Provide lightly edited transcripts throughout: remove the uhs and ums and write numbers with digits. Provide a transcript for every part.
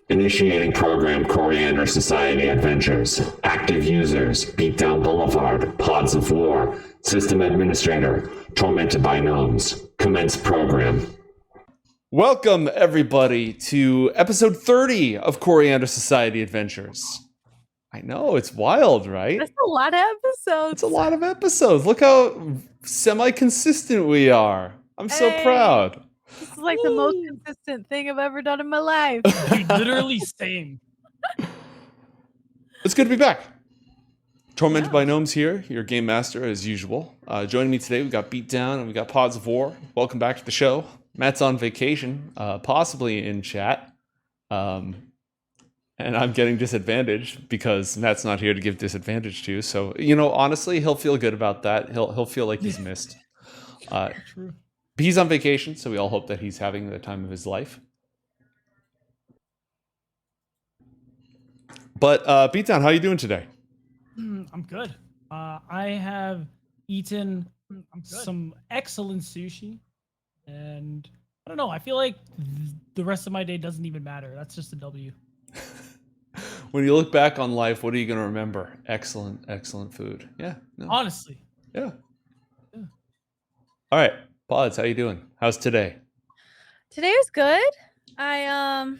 Initiating program Coriander Society Adventures. Active users, Beatdown Boulevard, Pods of War, System Administrator, Tormented by Gnomes. Commence program. Welcome, everybody, to episode 30 of Coriander Society Adventures. I know, it's wild, right? That's a lot of episodes. It's a lot of episodes. Look how semi-consistent we are. I'm so proud. This is like the most consistent thing I've ever done in my life. Dude, literally same. It's good to be back. Tormented by Gnomes here, your game master as usual. Joining me today, we've got Beatdown and we've got Pods of War. Welcome back to the show. Matt's on vacation, possibly in chat. And I'm getting disadvantaged because Matt's not here to give disadvantage to. So, you know, honestly, he'll feel good about that. He'll feel like he's missed. True. He's on vacation, so we all hope that he's having the time of his life. But Beatdown, how are you doing today? I'm good. I have eaten some excellent sushi, and I don't know. I feel like the rest of my day doesn't even matter. That's just a W. When you look back on life, what are you going to remember? Excellent, excellent food. Yeah. No. Honestly. Yeah. All right. Pods, how you doing? How's today? Today was good. I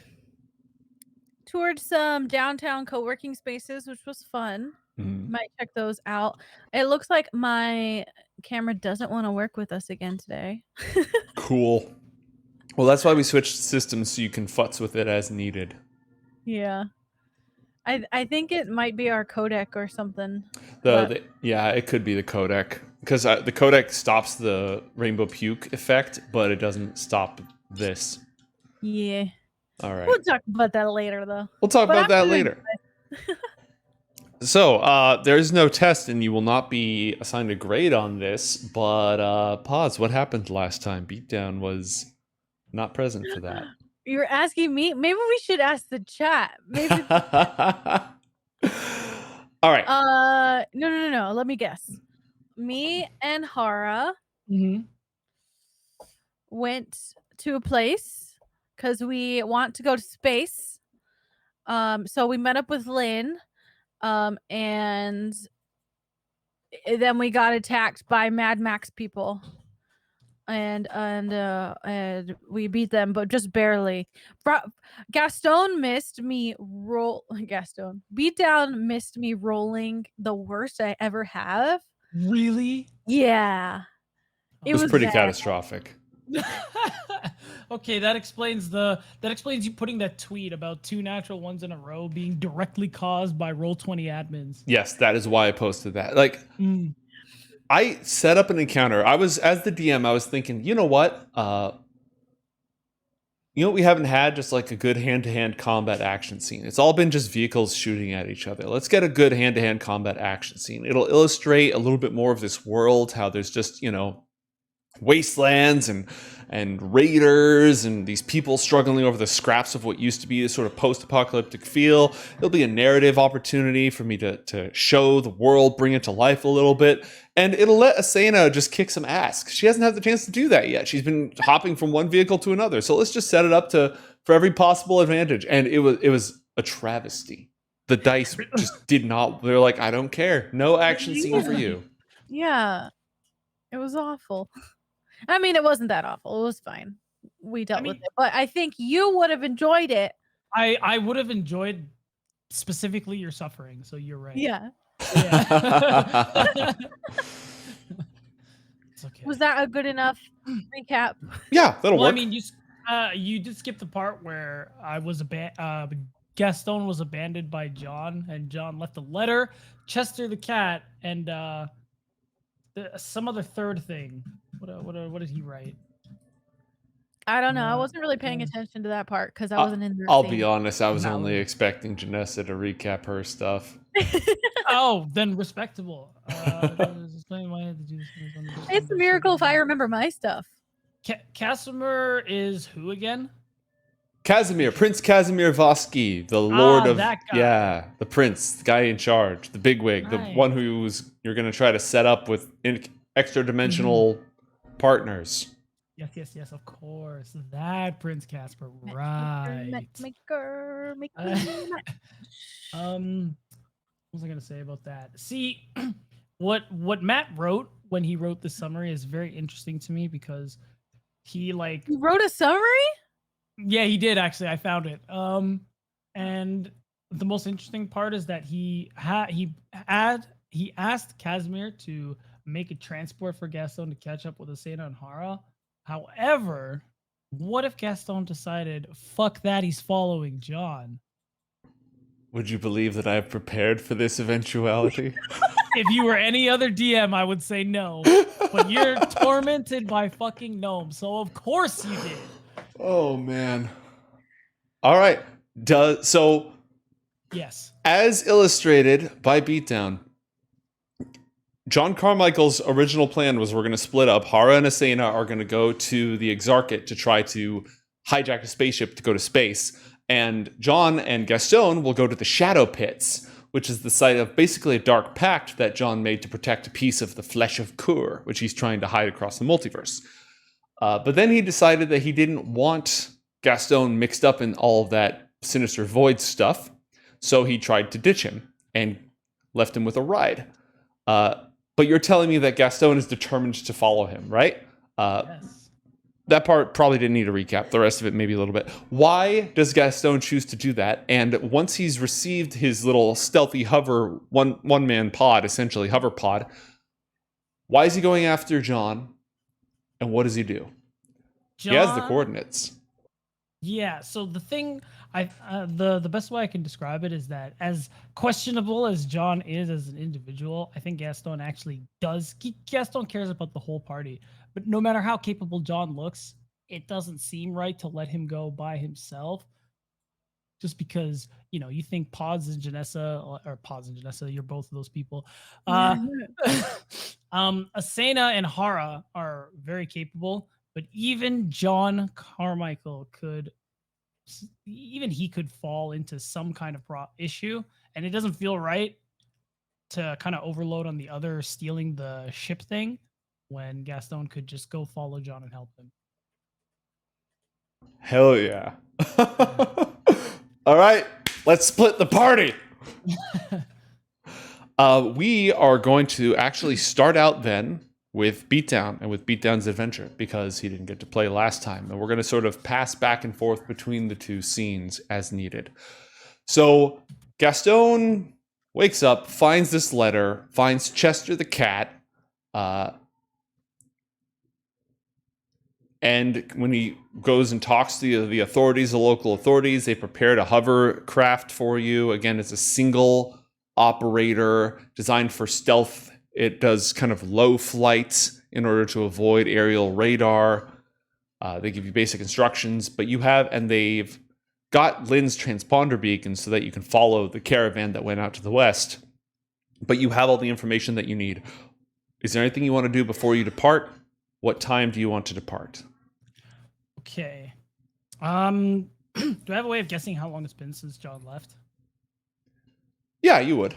toured some downtown co-working spaces, which was fun. Might check those out. It looks like my camera doesn't want to work with us again today. Cool. Well, that's why we switched systems so you can futz with it as needed. Yeah. I think it might be our codec or something. Yeah, it could be the codec. Because the codec stops the rainbow puke effect, but it doesn't stop this. Yeah. All right. We'll talk about that later, though. We'll talk about that later. So, there's no test, and you will not be assigned a grade on this, but Pause, what happened last time? Beatdown was not present for that. You're asking me? Maybe we should ask the chat. Maybe. All right. No. Let me guess. Me and Haura went to a place because we want to go to space. So we met up with Lynn, and then we got attacked by Mad Max people, and we beat them, but just barely. Gastone missed me Beatdown missed me rolling the worst I ever have. Really? Yeah. It was pretty catastrophic. Okay, that explains you putting that tweet about 2 natural ones in a row being directly caused by Roll20 admins. Yes, that is why I posted that. Like, I set up an encounter. As the DM, I was thinking, you know what? We haven't had just like a good hand-to-hand combat action scene. It's all been just vehicles shooting at each other. Let's get a good hand-to-hand combat action scene. It'll illustrate a little bit more of this world, how there's just, wastelands and raiders and these people struggling over the scraps of what used to be this sort of post-apocalyptic feel. It'll be a narrative opportunity for me to show the world, bring it to life a little bit, and it'll let Asena just kick some ass. She hasn't had the chance to do that yet. She's been hopping from one vehicle to another. So let's just set it up for every possible advantage. And it was a travesty. The dice just did not. They're like, I don't care. No action scene for you. Yeah, it was awful. I mean, it wasn't that awful. It was fine. We dealt with it. But I think you would have enjoyed it. I would have enjoyed specifically your suffering, so you're right. Yeah. It's okay. Was that a good enough recap? Yeah, that'll work. I mean, you did skip the part where Gastone was abandoned by John, and John left a letter, Chester the cat, and some other third thing. What did he write? I don't know. I wasn't really paying attention to that part because I wasn't in there. I'll be honest. I was only expecting Janessa to recap her stuff. Oh, then respectable. It's a miracle if I remember my stuff. Casimir is who again? Casimir, Prince Casimir Vosky, the Lord of that guy. Yeah, the prince, the guy in charge, the bigwig, the one you're going to try to set up with extra dimensional partners. Yes, of course. That Prince Casper, Matchmaker, right. matchmaker, make Uh, me match. What was I gonna say about that? See, what Matt wrote when he wrote the summary is very interesting to me because he like You wrote a summary? yeah, he did actually. I found it. And the most interesting part is that he asked Casimir to make a transport for Gastone to catch up with Asena and Hara. However, what if Gastone decided, fuck that, he's following John? Would you believe that I have prepared for this eventuality? If you were any other DM, I would say no. But you're tormented by fucking gnomes, so of course you did. Oh man. All right. So Yes. as illustrated by Beatdown, John Carmichael's original plan was we're going to split up. Hara and Asena are going to go to the Exarchate to try to hijack a spaceship to go to space. And John and Gastone will go to the Shadow Pits, which is the site of basically a dark pact that John made to protect a piece of the flesh of Kur, which he's trying to hide across the multiverse. But then he decided that he didn't want Gastone mixed up in all of that Sinister Void stuff, so he tried to ditch him and left him with a ride. But you're telling me that Gastone is determined to follow him, right? Yes. That part probably didn't need a recap. The rest of it maybe a little bit. Why does Gastone choose to do that? And once he's received his little stealthy hover one-man pod, essentially hover pod, why is he going after John? And what does he do? He has the coordinates. Yeah, so the thing the best way I can describe it is that as questionable as John is as an individual, I think Gastone actually Gastone cares about the whole party. But no matter how capable John looks, it doesn't seem right to let him go by himself. Just because, you think Pods and Janessa, you're both of those people. Asena and Hara are very capable, but even John Carmichael could fall into some kind of issue, and it doesn't feel right to kind of overload on the other stealing the ship thing when Gastone could just go follow John and help him. Hell yeah. All right, let's split the party. We are going to actually start out then with Beatdown and with Beatdown's adventure because he didn't get to play last time. And we're going to sort of pass back and forth between the two scenes as needed. So Gastone wakes up, finds this letter, finds Chester the cat. And when he goes and talks to the authorities, the local authorities, they prepared a hovercraft for you. Again, it's a single operator designed for stealth. It does kind of low flights in order to avoid aerial radar. They give you basic instructions, but they've got Lynn's transponder beacon so that you can follow the caravan that went out to the west. But you have all the information that you need. Is there anything you want to do before you depart? What time do you want to depart? Okay. Do I have a way of guessing how long it's been since John left? Yeah, you would.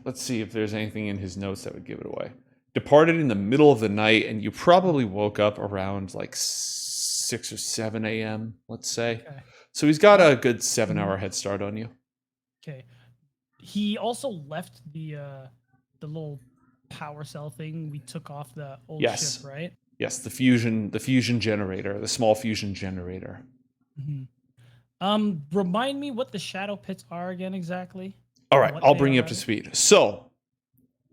Let's see if there's anything in his notes that would give it away. Departed in the middle of the night, and you probably woke up around like 6 or 7 a.m., let's say. Okay. So he's got a good 7-hour head start on you. Okay. He also left the little power cell thing we took off the old ship, right? Yes, the fusion generator, the small fusion generator. Mm-hmm. Remind me what the shadow pits are again exactly. All right, I'll bring you up to speed. So,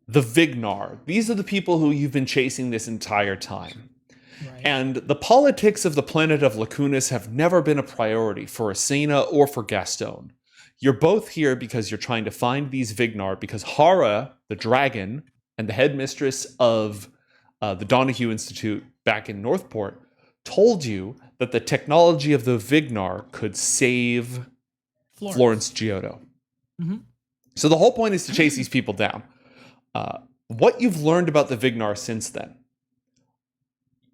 the Vignar, these are the people who you've been chasing this entire time. Right. And the politics of the planet of Lacunas have never been a priority for Asena or for Gastone. You're both here because you're trying to find these Vignar because Hara, the dragon, and the headmistress of the Donahue Institute back in Northport told you that the technology of the Vignar could save Florence Giotto. Mm-hmm. So the whole point is to chase these people down. What you've learned about the Vignar since then.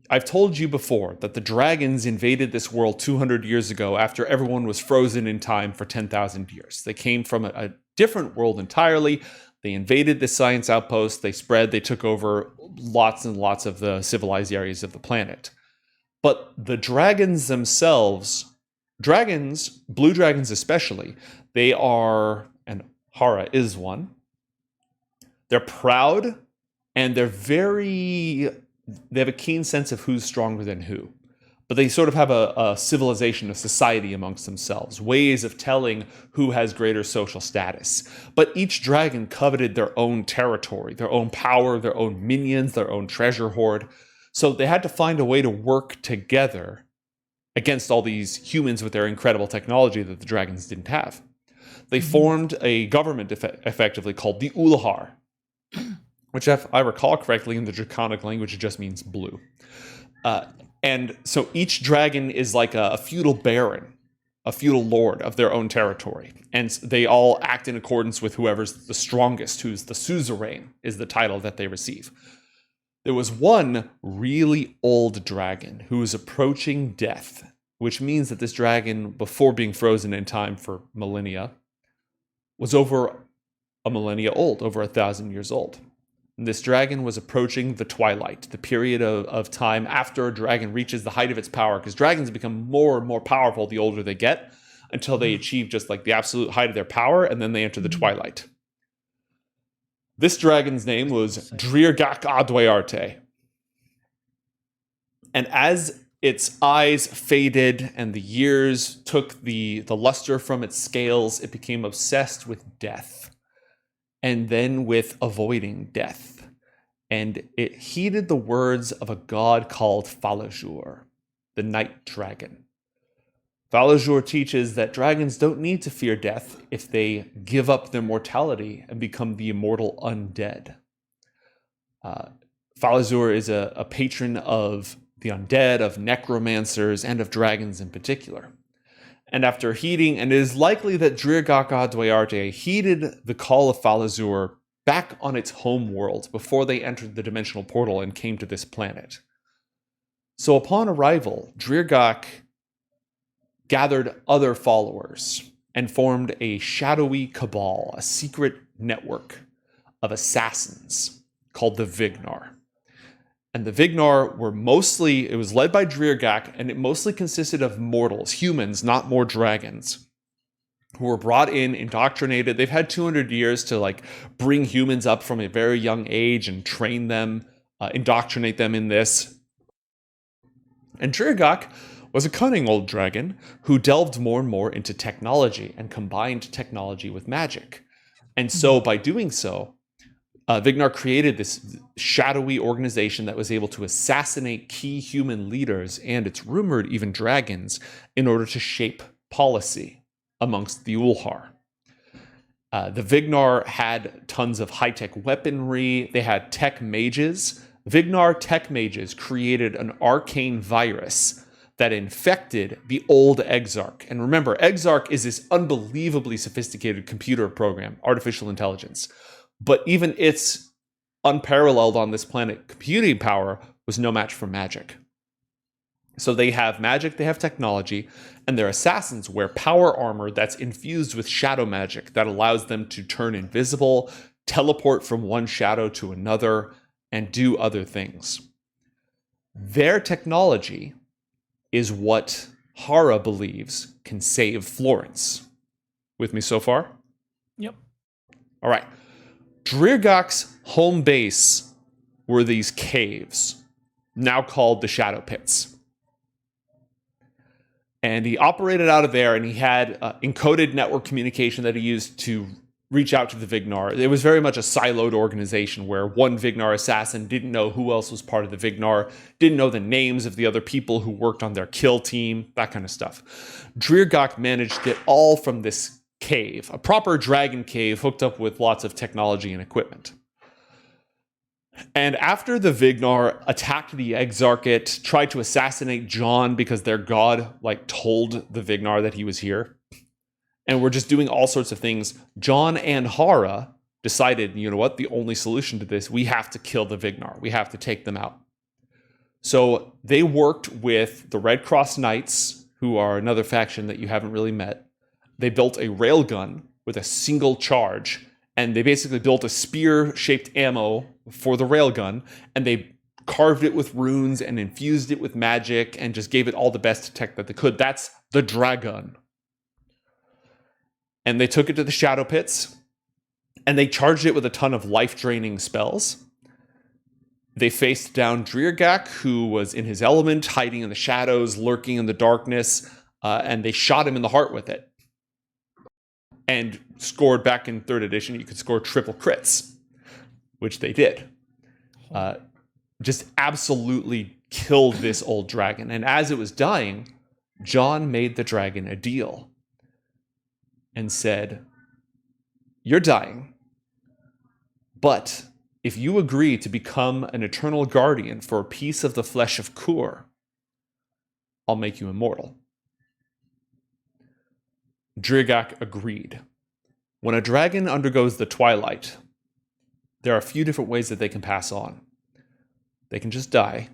I've told you before that the dragons invaded this world 200 years ago after everyone was frozen in time for 10,000 years. They came from a different world entirely. They invaded the science outpost, they spread, they took over lots and lots of the civilized areas of the planet. But the dragons themselves, blue dragons especially, they are, and Haura is one, they're proud and they have a keen sense of who's stronger than who. But they sort of have a civilization, a society amongst themselves, ways of telling who has greater social status. But each dragon coveted their own territory, their own power, their own minions, their own treasure hoard. So they had to find a way to work together against all these humans with their incredible technology that the dragons didn't have. They formed a government effectively called the Ulahar, which, if I recall correctly, in the Draconic language, it just means blue. And so each dragon is like a feudal baron, a feudal lord of their own territory. And they all act in accordance with whoever's the strongest, who's the suzerain, is the title that they receive. There was one really old dragon who was approaching death, which means that this dragon, before being frozen in time for millennia, was over a millennia old, over 1,000 years old. And this dragon was approaching the twilight, the period of time after a dragon reaches the height of its power, because dragons become more and more powerful the older they get, until they achieve just like the absolute height of their power, and then they enter the twilight. This dragon's name was Drirgak Adwayarte. And as its eyes faded and the years took the luster from its scales, it became obsessed with death, and then with avoiding death. And it heeded the words of a god called Falajur, the night dragon. Falajur teaches that dragons don't need to fear death if they give up their mortality and become the immortal undead. Falajur is a patron of the undead, of necromancers, and of dragons in particular. And after heeding, and it is likely that Drirgak Adwayarte heeded the call of Falajur back on its home world before they entered the dimensional portal and came to this planet. So upon arrival, Drirgak gathered other followers and formed a shadowy cabal, a secret network of assassins called the Vignar. And the Vignar were it was led by Drirgak, and it mostly consisted of mortals, humans, not more dragons, who were brought in, indoctrinated. They've had 200 years to bring humans up from a very young age and train them, indoctrinate them in this. And Drirgak was a cunning old dragon who delved more and more into technology and combined technology with magic. And so by doing so, Vignar created this shadowy organization that was able to assassinate key human leaders and, it's rumored, even dragons, in order to shape policy amongst the Ulahar. The Vignar had tons of high-tech weaponry. They had tech mages. Vignar tech mages created an arcane virus that infected the old Exarch. And remember, Exarch is this unbelievably sophisticated computer program, artificial intelligence. But even its unparalleled on this planet computing power was no match for magic. So they have magic, they have technology, and their assassins wear power armor that's infused with shadow magic that allows them to turn invisible, teleport from one shadow to another, and do other things. Their technology is what Haura believes can save Florence. With me so far? Yep. All right. Drirgak's home base were these caves, now called the Shadow Pits. And he operated out of there, and he had encoded network communication that he used to reach out to the Vignar. It was very much a siloed organization where one Vignar assassin didn't know who else was part of the Vignar, didn't know the names of the other people who worked on their kill team, that kind of stuff. Drirgak managed it all from this cave, a proper dragon cave hooked up with lots of technology and equipment. And after the Vignar attacked the Exarchate, tried to assassinate John because their god told the Vignar that he was here, and were just doing all sorts of things, John and Haura decided, you know what, the only solution to this, we have to kill the Vignar. We have to take them out. So they worked with the Red Cross Knights, who are another faction that you haven't really met. They built a railgun with a single charge and they basically built a spear-shaped ammo for the railgun, and they carved it with runes and infused it with magic and just gave it all the best tech that they could. That's the dragon. And they took it to the Shadow Pits, and they charged it with a ton of life-draining spells. They faced down Dreargak, who was in his element, hiding in the shadows, lurking in the darkness, and they shot him in the heart with it. And scored back in 3rd edition, you could score triple crits, which they did. Just absolutely killed this old dragon. And as it was dying, John made the dragon a deal and said, "You're dying, but if you agree to become an eternal guardian for a piece of the flesh of Kur, I'll make you immortal." Dreargak agreed. When a dragon undergoes the twilight, there are a few different ways that they can pass on. They can just die.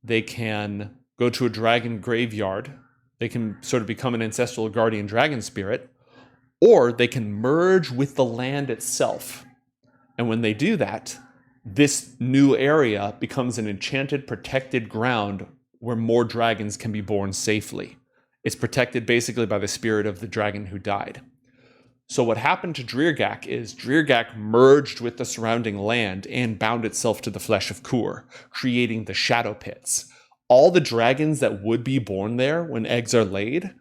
They can go to a dragon graveyard. They can sort of become an ancestral guardian dragon spirit. Or they can merge with the land itself. And when they do that, this new area becomes an enchanted, protected ground where more dragons can be born safely. It's protected basically by the spirit of the dragon who died. So what happened to Dreargak is Dreargak merged with the surrounding land and bound itself to the flesh of Kur, creating the Shadow Pits. All the dragons that would be born there when eggs are laid,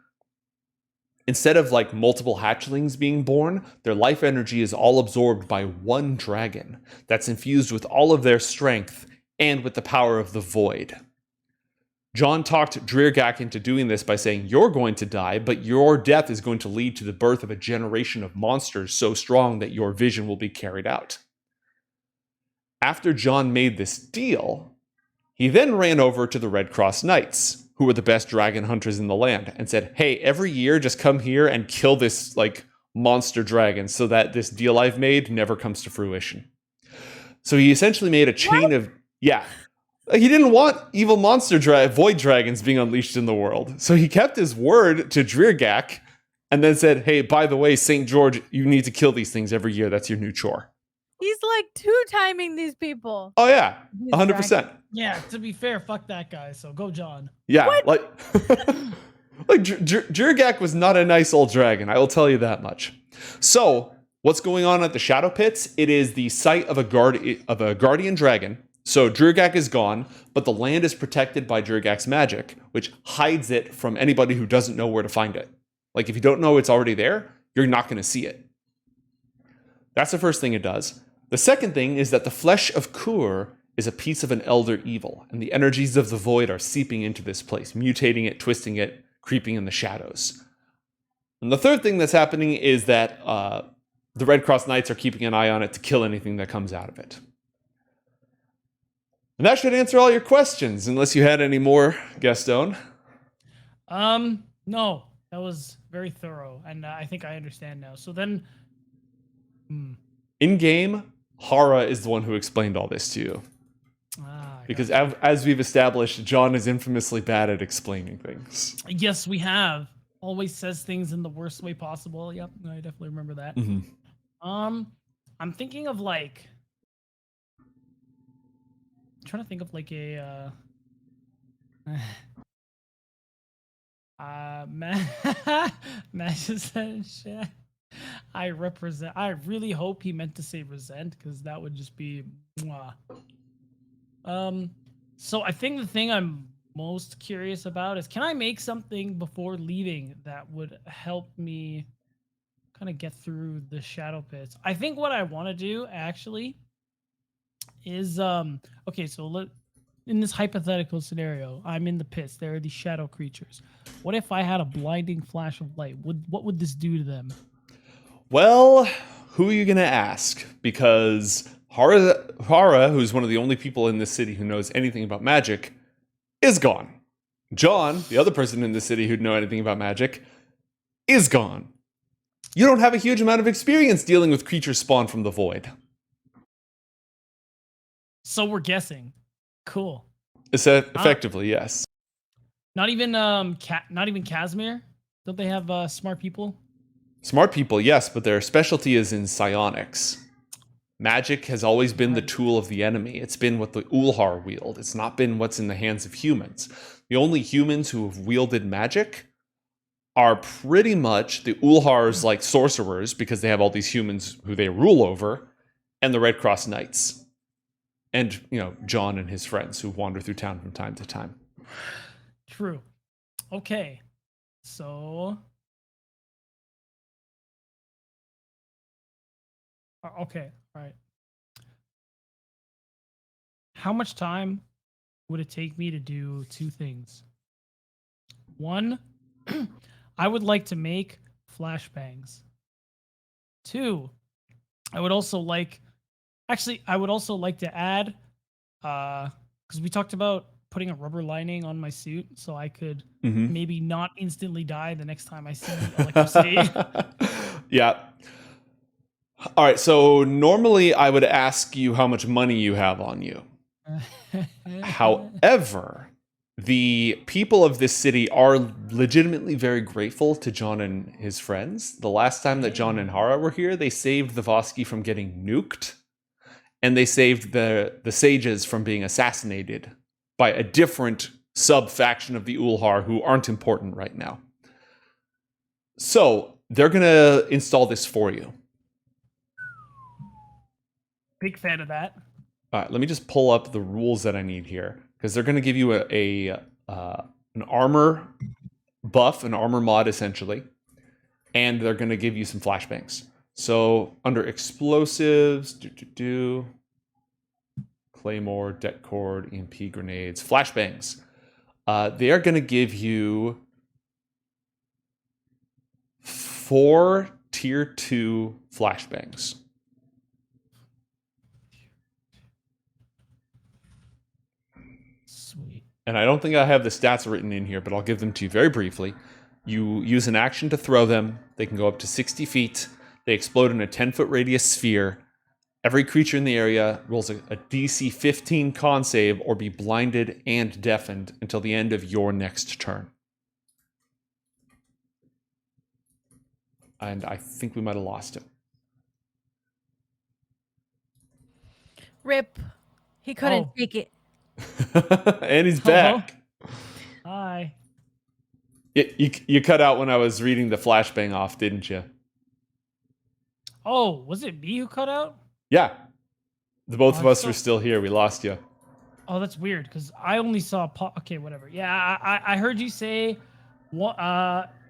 instead of like multiple hatchlings being born, their life energy is all absorbed by one dragon that's infused with all of their strength and with the power of the void. John talked Dreargak into doing this by saying, "You're going to die, but your death is going to lead to the birth of a generation of monsters so strong that your vision will be carried out." After John made this deal, he then ran over to the Red Cross Knights, who were the best dragon hunters in the land, and said, "Hey, every year just come here and kill this like monster dragon so that this deal I've made never comes to fruition." So he essentially made a chain of, he didn't want evil monster void dragons being unleashed in the world. So he kept his word to Dreargak and then said, "Hey, by the way, St. George, you need to kill these things every year. That's your new chore." He's like two-timing these people. Oh yeah, These 100%. Yeah, to be fair, fuck that guy. So go, John. Yeah, like Dreargak was not a nice old dragon. I will tell you that much. So what's going on at the Shadow Pits? It is the site of a guardian dragon. So Dreargak is gone, but the land is protected by Dreargak's magic, which hides it from anybody who doesn't know where to find it. Like if you don't know it's already there, you're not going to see it. That's the first thing it does. The second thing is that the flesh of Kur is a piece of an elder evil, and the energies of the void are seeping into this place, mutating it, twisting it, creeping in the shadows. And the third thing that's happening is that the Red Cross Knights are keeping an eye on it to kill anything that comes out of it. And that should answer all your questions, unless you had any more, Gastone. No, that was very thorough, and I think I understand now. So then, in game, Haura is the one who explained all this to you, because as we've established, John is infamously bad at explaining things. Yes, we have. Always says things in the worst way possible. Yep, I definitely remember that. Mm-hmm. I'm thinking of like. Trying to think of like a shit. I really hope he meant to say resent, because that would just be mwah. So I think the thing I'm most curious about is, can I make something before leaving that would help me kind of get through the Shadow Pits? I think what I want to do actually is okay, so in this hypothetical scenario, I'm in the pits. There are these shadow creatures. What if I had a blinding flash of light? What would this do to them? Well, who are you going to ask? Because Haura, who's one of the only people in this city who knows anything about magic, is gone. John, the other person in the city who'd know anything about magic, is gone. You don't have a huge amount of experience dealing with creatures spawned from the void. So we're guessing. Cool. Effectively, yes. Not even Casimir? Don't they have smart people? Smart people, yes, but their specialty is in psionics. Magic has always been the tool of the enemy. It's been what the Ulhar wield. It's not been what's in the hands of humans. The only humans who have wielded magic are pretty much the Ulhar's like sorcerers, because they have all these humans who they rule over, and the Red Cross Knights. And, John and his friends who wander through town from time to time. True. Okay. So. Okay. All right. How much time would it take me to do two things? One, I would like to make flashbangs. Two, I would also like to add, because we talked about putting a rubber lining on my suit so I could maybe not instantly die the next time I see electricity. Yeah. All right, so normally I would ask you how much money you have on you. However, the people of this city are legitimately very grateful to John and his friends. The last time that John and Haura were here, they saved the Voski from getting nuked, and they saved the sages from being assassinated by a different sub-faction of the Ulhar who aren't important right now. So they're going to install this for you. Big fan of that. All right, let me just pull up the rules that I need here, because they're going to give you an armor buff, an armor mod essentially, and they're going to give you some flashbangs. So under explosives, claymore, det cord, EMP grenades, flashbangs. They are going to give you 4 tier 2 flashbangs. Sweet. And I don't think I have the stats written in here, but I'll give them to you very briefly. You use an action to throw them. They can go up to 60 feet. They explode in a 10-foot radius sphere. Every creature in the area rolls a DC 15 con save or be blinded and deafened until the end of your next turn. And I think we might have lost him. Rip. He couldn't take it. And he's back. Hi. You cut out when I was reading the flashbang off, didn't you? Oh, was it me who cut out? Yeah. The both of us were still here. We lost you. Oh, that's weird, because I only saw... Okay, whatever. Yeah, I heard you say one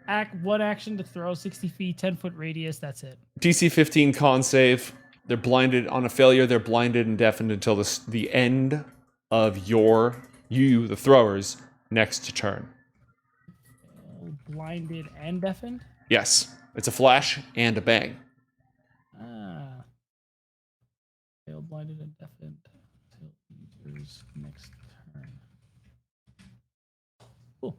action to throw, 60 feet, 10-foot radius, that's it. DC 15 con save. They're blinded. On a failure, they're blinded and deafened until the end of the throwers, next turn. Blinded and deafened? Yes. It's a flash and a bang. Failed, blinded, and deafened until user's next turn. Cool.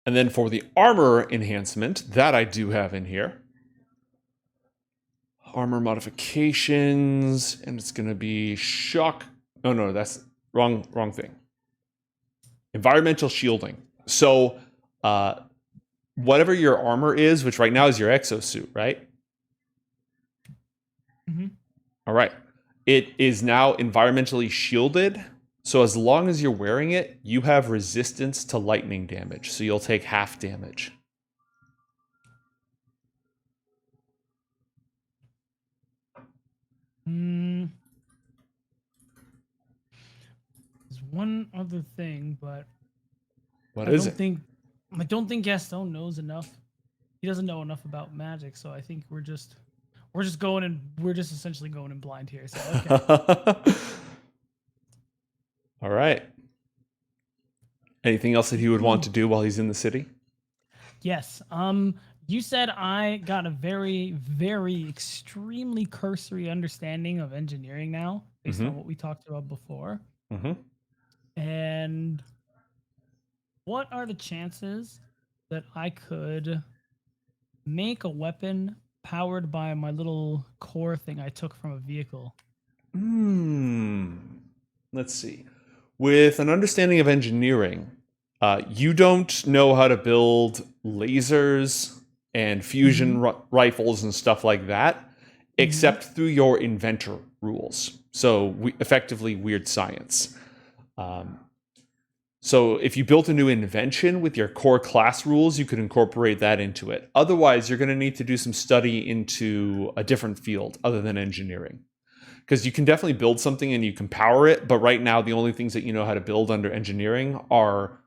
And then for the armor enhancement, that I do have in here. Armor modifications, and it's going to be shock. No, that's wrong thing. Environmental shielding. So, whatever your armor is, which right now is your exosuit, right? Mm-hmm. All right. It is now environmentally shielded. So as long as you're wearing it, you have resistance to lightning damage. So you'll take half damage. There's one other thing, but I don't think Gastone knows enough. He doesn't know enough about magic, so I think we're just essentially going in blind here. So okay. All right. Anything else that he would want to do while he's in the city? Yes. You said I got a very, very extremely cursory understanding of engineering now, based on what we talked about before. Mm-hmm. And what are the chances that I could make a weapon powered by my little core thing I took from a vehicle? Let's see. With an understanding of engineering, you don't know how to build lasers and fusion rifles and stuff like that, except through your inventor rules. So effectively weird science. So if you built a new invention with your core class rules, you could incorporate that into it. Otherwise, you're going to need to do some study into a different field other than engineering. Because you can definitely build something and you can power it, but right now the only things that you know how to build under engineering are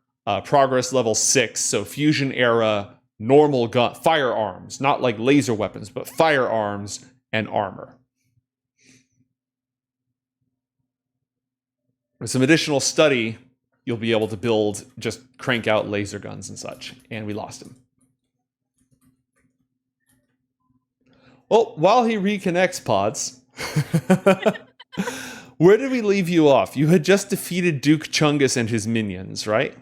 progress level 6, so fusion era, normal gun, firearms, not like laser weapons, but firearms and armor. With some additional study, you'll be able to build, just crank out laser guns and such. And we lost him. Well, while he reconnects, Pods, where did we leave you off? You had just defeated Duke Chungus and his minions, right?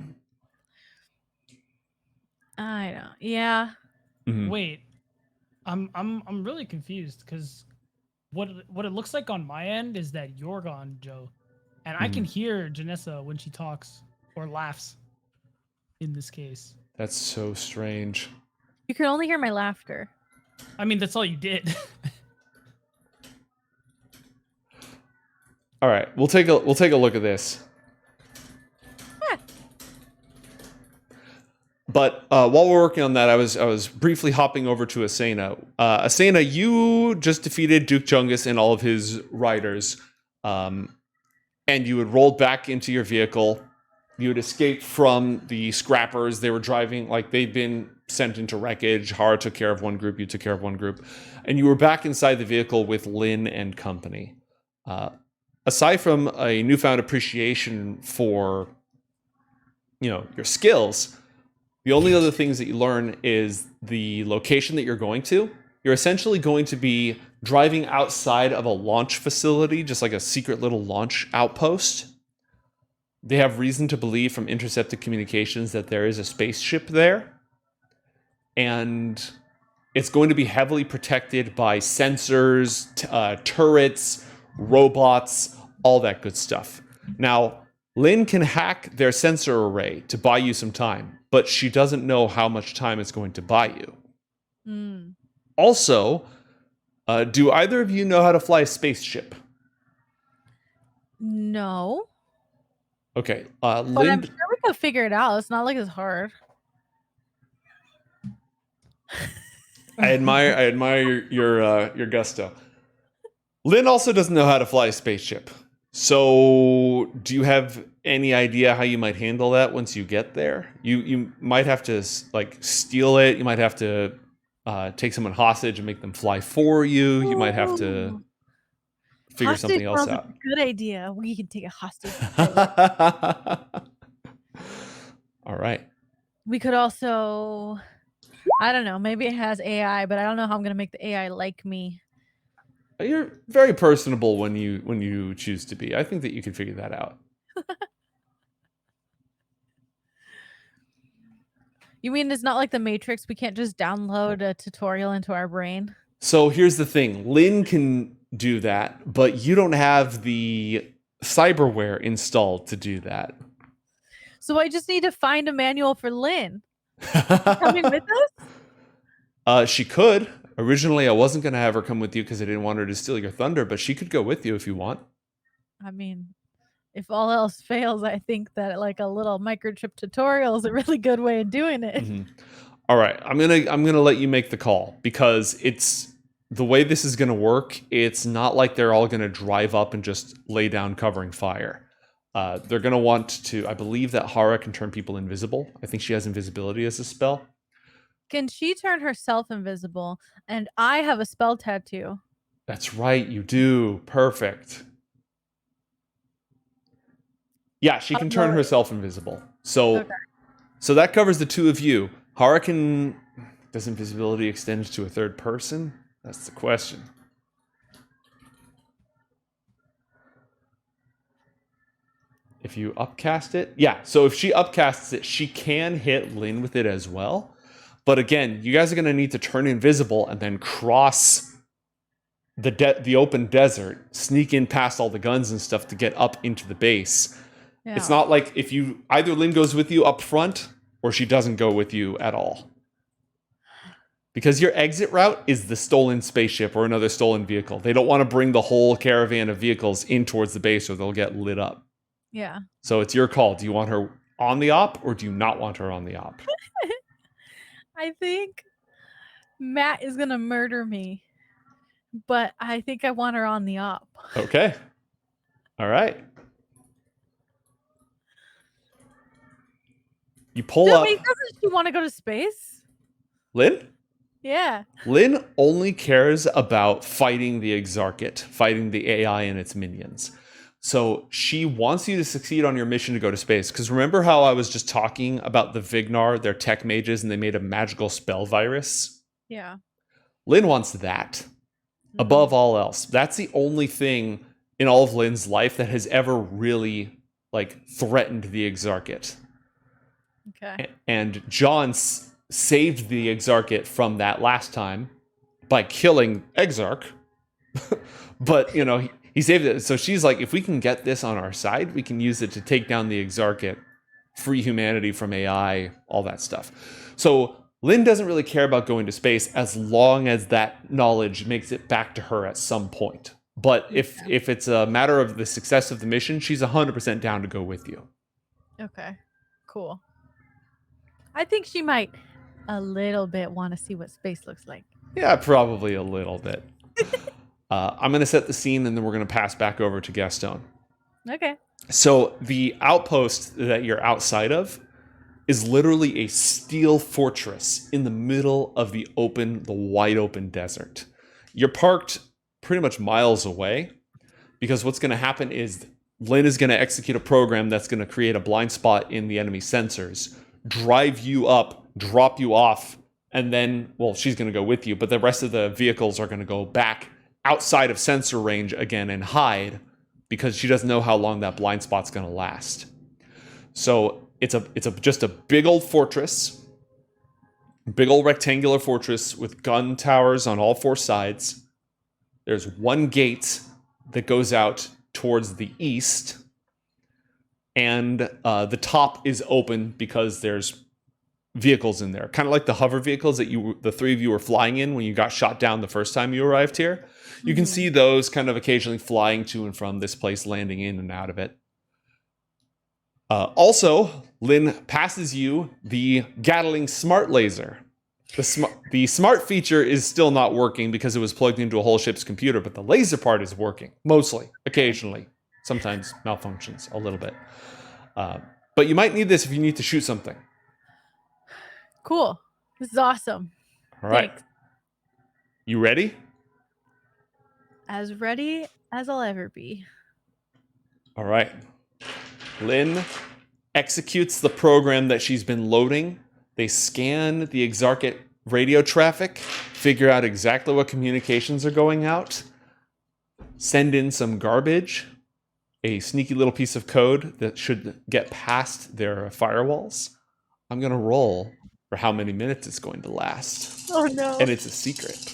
I know. Yeah. Mm-hmm. Wait, I'm really confused because what it looks like on my end is that you're gone, Joe, and I can hear Janessa when she talks or laughs. In this case, That's so strange. You can only hear my laughter. I mean that's all you did. All right, we'll take a look at this. But while we're working on that, I was briefly hopping over to Asena. Asena, you just defeated Duke Chungus and all of his riders, and you had rolled back into your vehicle. You had escaped from the scrappers. They were driving, like they'd been sent into wreckage. Haura took care of one group, you took care of one group. And you were back inside the vehicle with Linn and company. Aside from a newfound appreciation for, your skills, the only other things that you learn is the location that you're going to. You're essentially going to be driving outside of a launch facility, just like a secret little launch outpost. They have reason to believe from intercepted communications that there is a spaceship there. And it's going to be heavily protected by sensors, turrets, robots, all that good stuff. Now, Linn can hack their sensor array to buy you some time, but she doesn't know how much time it's going to buy you. Also, do either of you know how to fly a spaceship? No. Okay. But Linn, I'm sure we could figure it out. It's not like it's hard. I admire your gusto. Linn also doesn't know how to fly a spaceship. So, do you have any idea how you might handle that once you get there? You might have to steal it. You might have to take someone hostage and make them fly for you. You might have to figure something else out. Good idea. We can take a hostage. All right. We could also, I don't know, maybe it has AI, but I don't know how I'm going to make the AI like me. You're very personable when you choose to be. I think that you can figure that out. You mean it's not like the Matrix? We can't just download a tutorial into our brain? So here's the thing. Linn can do that, but you don't have the cyberware installed to do that. So I just need to find a manual for Linn. Coming with us? She could. Originally, I wasn't going to have her come with you because I didn't want her to steal your thunder, but she could go with you if you want. I mean, if all else fails, I think that like a little microchip tutorial is a really good way of doing it. Mm-hmm. All right, I'm gonna let you make the call because it's the way this is gonna work. It's not like they're all gonna drive up and just lay down covering fire. They're gonna want to. I believe that Haura can turn people invisible. I think she has invisibility as a spell. Can she turn herself invisible? And I have a spell tattoo. That's right, you do. Perfect. Yeah, she can turn herself invisible. So that covers the two of you. Haura can... Does invisibility extend to a third person? That's the question. If you upcast it... Yeah, so if she upcasts it, she can hit Linn with it as well. But again, you guys are going to need to turn invisible and then cross the open desert, sneak in past all the guns and stuff to get up into the base. Yeah. It's not like if you... Either Linn goes with you up front or she doesn't go with you at all. Because your exit route is the stolen spaceship or another stolen vehicle. They don't want to bring the whole caravan of vehicles in towards the base or they'll get lit up. Yeah. So it's your call. Do you want her on the op or do you not want her on the op? I think Matt is going to murder me, but I think I want her on the op. Okay. All right. You pull up. Wait, doesn't she want to go to space? Lynn? Yeah. Lynn only cares about fighting the Exarchate, fighting the AI and its minions. So she wants you to succeed on your mission to go to space. Because remember how I was just talking about the Vignar, their tech mages, and they made a magical spell virus? Yeah. Lynn wants that above all else. That's the only thing in all of Lynn's life that has ever really threatened the Exarchate. Okay. And John saved the Exarchate from that last time by killing Exarch. But, he saved it. So she's like, if we can get this on our side, we can use it to take down the Exarchate, free humanity from AI, all that stuff. So Lynn doesn't really care about going to space as long as that knowledge makes it back to her at some point. But if it's a matter of the success of the mission, she's 100% down to go with you. Okay. Cool. I think she might a little bit want to see what space looks like. Yeah, probably a little bit. I'm going to set the scene and then we're going to pass back over to Gastone. Okay. So the outpost that you're outside of is literally a steel fortress in the middle of the wide open desert. You're parked pretty much miles away because what's going to happen is Lynn is going to execute a program that's going to create a blind spot in the enemy sensors, drive you up, drop you off, and then, she's going to go with you, but the rest of the vehicles are going to go back outside of sensor range again and hide because she doesn't know how long that blind spot's going to last. So it's just a big old fortress, big old rectangular fortress with gun towers on all four sides. There's one gate that goes out towards the east, and the top is open because there's vehicles in there, kind of like the hover vehicles that the three of you were flying in when you got shot down the first time you arrived here. You can see those kind of occasionally flying to and from this place, landing in and out of it. Also, Lynn passes you the Gatling Smart Laser. The smart feature is still not working because it was plugged into a whole ship's computer, but the laser part is working, mostly, occasionally. Sometimes malfunctions a little bit. But you might need this if you need to shoot something. Cool. This is awesome. All right. Thanks. You ready? As ready as I'll ever be. All right. Lynn executes the program that she's been loading. They scan the Exarchate radio traffic, figure out exactly what communications are going out, send in some garbage, a sneaky little piece of code that should get past their firewalls. I'm going to roll for how many minutes it's going to last. Oh, no. And it's a secret.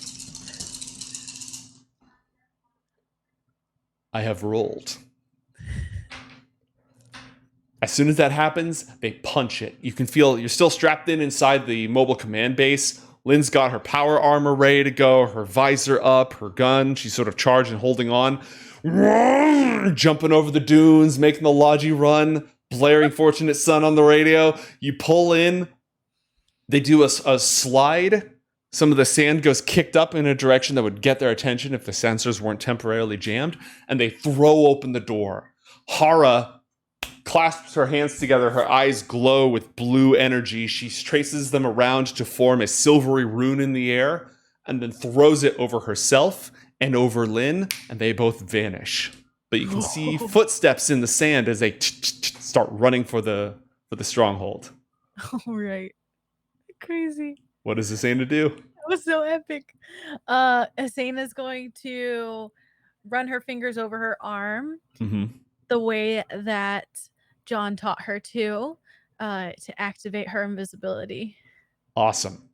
I have rolled. As soon as that happens, they punch it. You can feel you're still strapped inside the mobile command base. Lynn's got her power armor ready to go, her visor up, her gun. She's sort of charged and holding on. Jumping over the dunes, making the Logi run, blaring Fortunate Son on the radio. You pull in. They do a slide. Some of the sand goes kicked up in a direction that would get their attention if the sensors weren't temporarily jammed. And they throw open the door. Haura clasps her hands together. Her eyes glow with blue energy. She traces them around to form a silvery rune in the air and then throws it over herself and over Lynn, and they both vanish. But you can see footsteps in the sand as they start running for the stronghold. All right. Crazy. What does Asena do? That was so epic. Asena's going to run her fingers over her arm the way that John taught her to activate her invisibility. Awesome.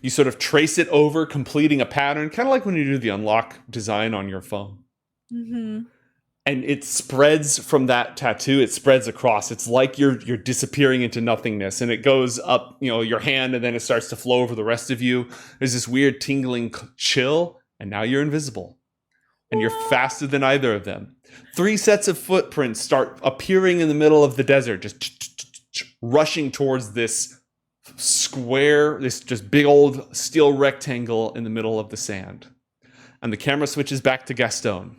You sort of trace it over, completing a pattern, kind of like when you do the unlock design on your phone. and it spreads from that tattoo. It spreads across. It's like you're disappearing into nothingness, and it goes up, your hand, and then it starts to flow over the rest of you. There's this weird tingling chill, and now you're invisible, and you're faster than either of them. 3 sets of footprints start appearing in the middle of the desert, just rushing towards this square, this just big old steel rectangle in the middle of the sand. And the camera switches back to Gastone.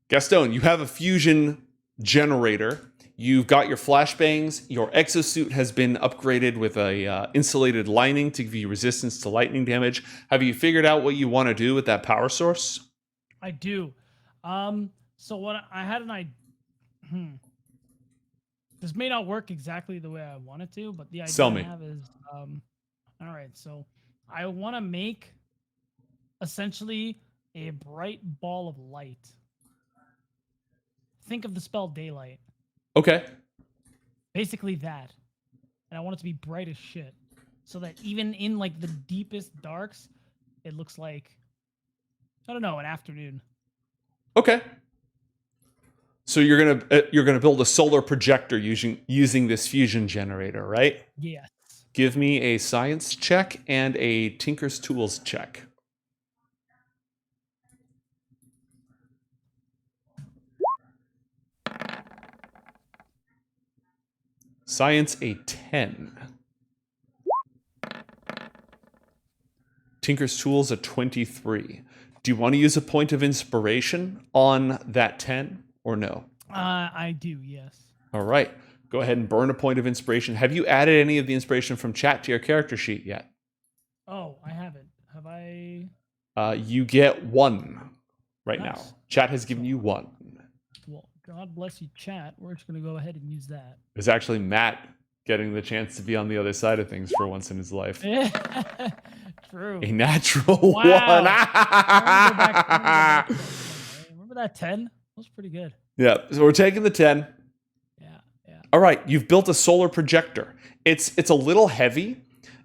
Gastone, you have a fusion generator. You've got your flashbangs. Your exosuit has been upgraded with a insulated lining to give you resistance to lightning damage. Have you figured out what you want to do with that power source? I do. So what I had an idea. This may not work exactly the way I want it to, but the idea I have is, all right. So I want to make essentially a bright ball of light. Think of the spell daylight. Okay. Basically that. And I want it to be bright as shit. So that even in like the deepest darks, it looks like, I don't know, an afternoon. Okay. So you're gonna build a solar projector using this fusion generator, right? Yes. Give me a science check and a Tinker's Tools check. Science a 10. Tinker's Tools a 23. Do you want to use a point of inspiration on that 10 or no? I do, yes. All right. Go ahead and burn a point of inspiration. Have you added any of the inspiration from chat to your character sheet yet? Oh, I haven't. Have I? You get 1 right Nice. now. Chat has given you 1. Well, God bless you, chat. We're just going to go ahead and use that. It's actually Matt getting the chance to be on the other side of things for once in his life. True. A natural Wow. 1. Remember that 10? That was pretty good. Yeah, so we're taking the 10. Yeah. All right, you've built a solar projector. It's a little heavy.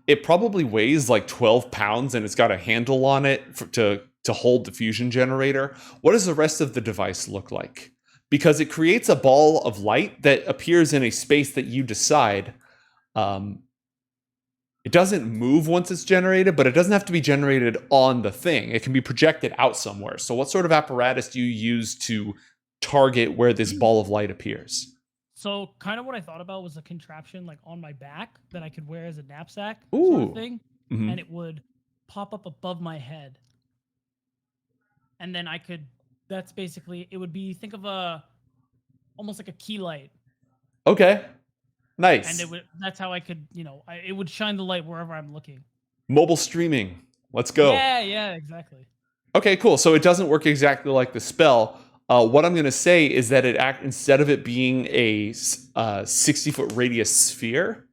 It probably weighs like 12 pounds, and it's got a handle on it to hold the fusion generator. What does the rest of the device look like? Because it creates a ball of light that appears in a space that you decide. It doesn't move once it's generated, but it doesn't have to be generated on the thing. It can be projected out somewhere. So what sort of apparatus do you use to target where this ball of light appears? So kind of what I thought about was a contraption like on my back that I could wear as a knapsack Ooh. sort of thing. Mhm. And it would pop up above my head. And then that's basically, it would be, think of almost like a key light. Okay. Nice. And that's how I could, it would shine the light wherever I'm looking. Mobile streaming. Let's go. Yeah, exactly. Okay, cool. So it doesn't work exactly like the spell. What I'm going to say is that instead of it being a 60-foot radius sphere,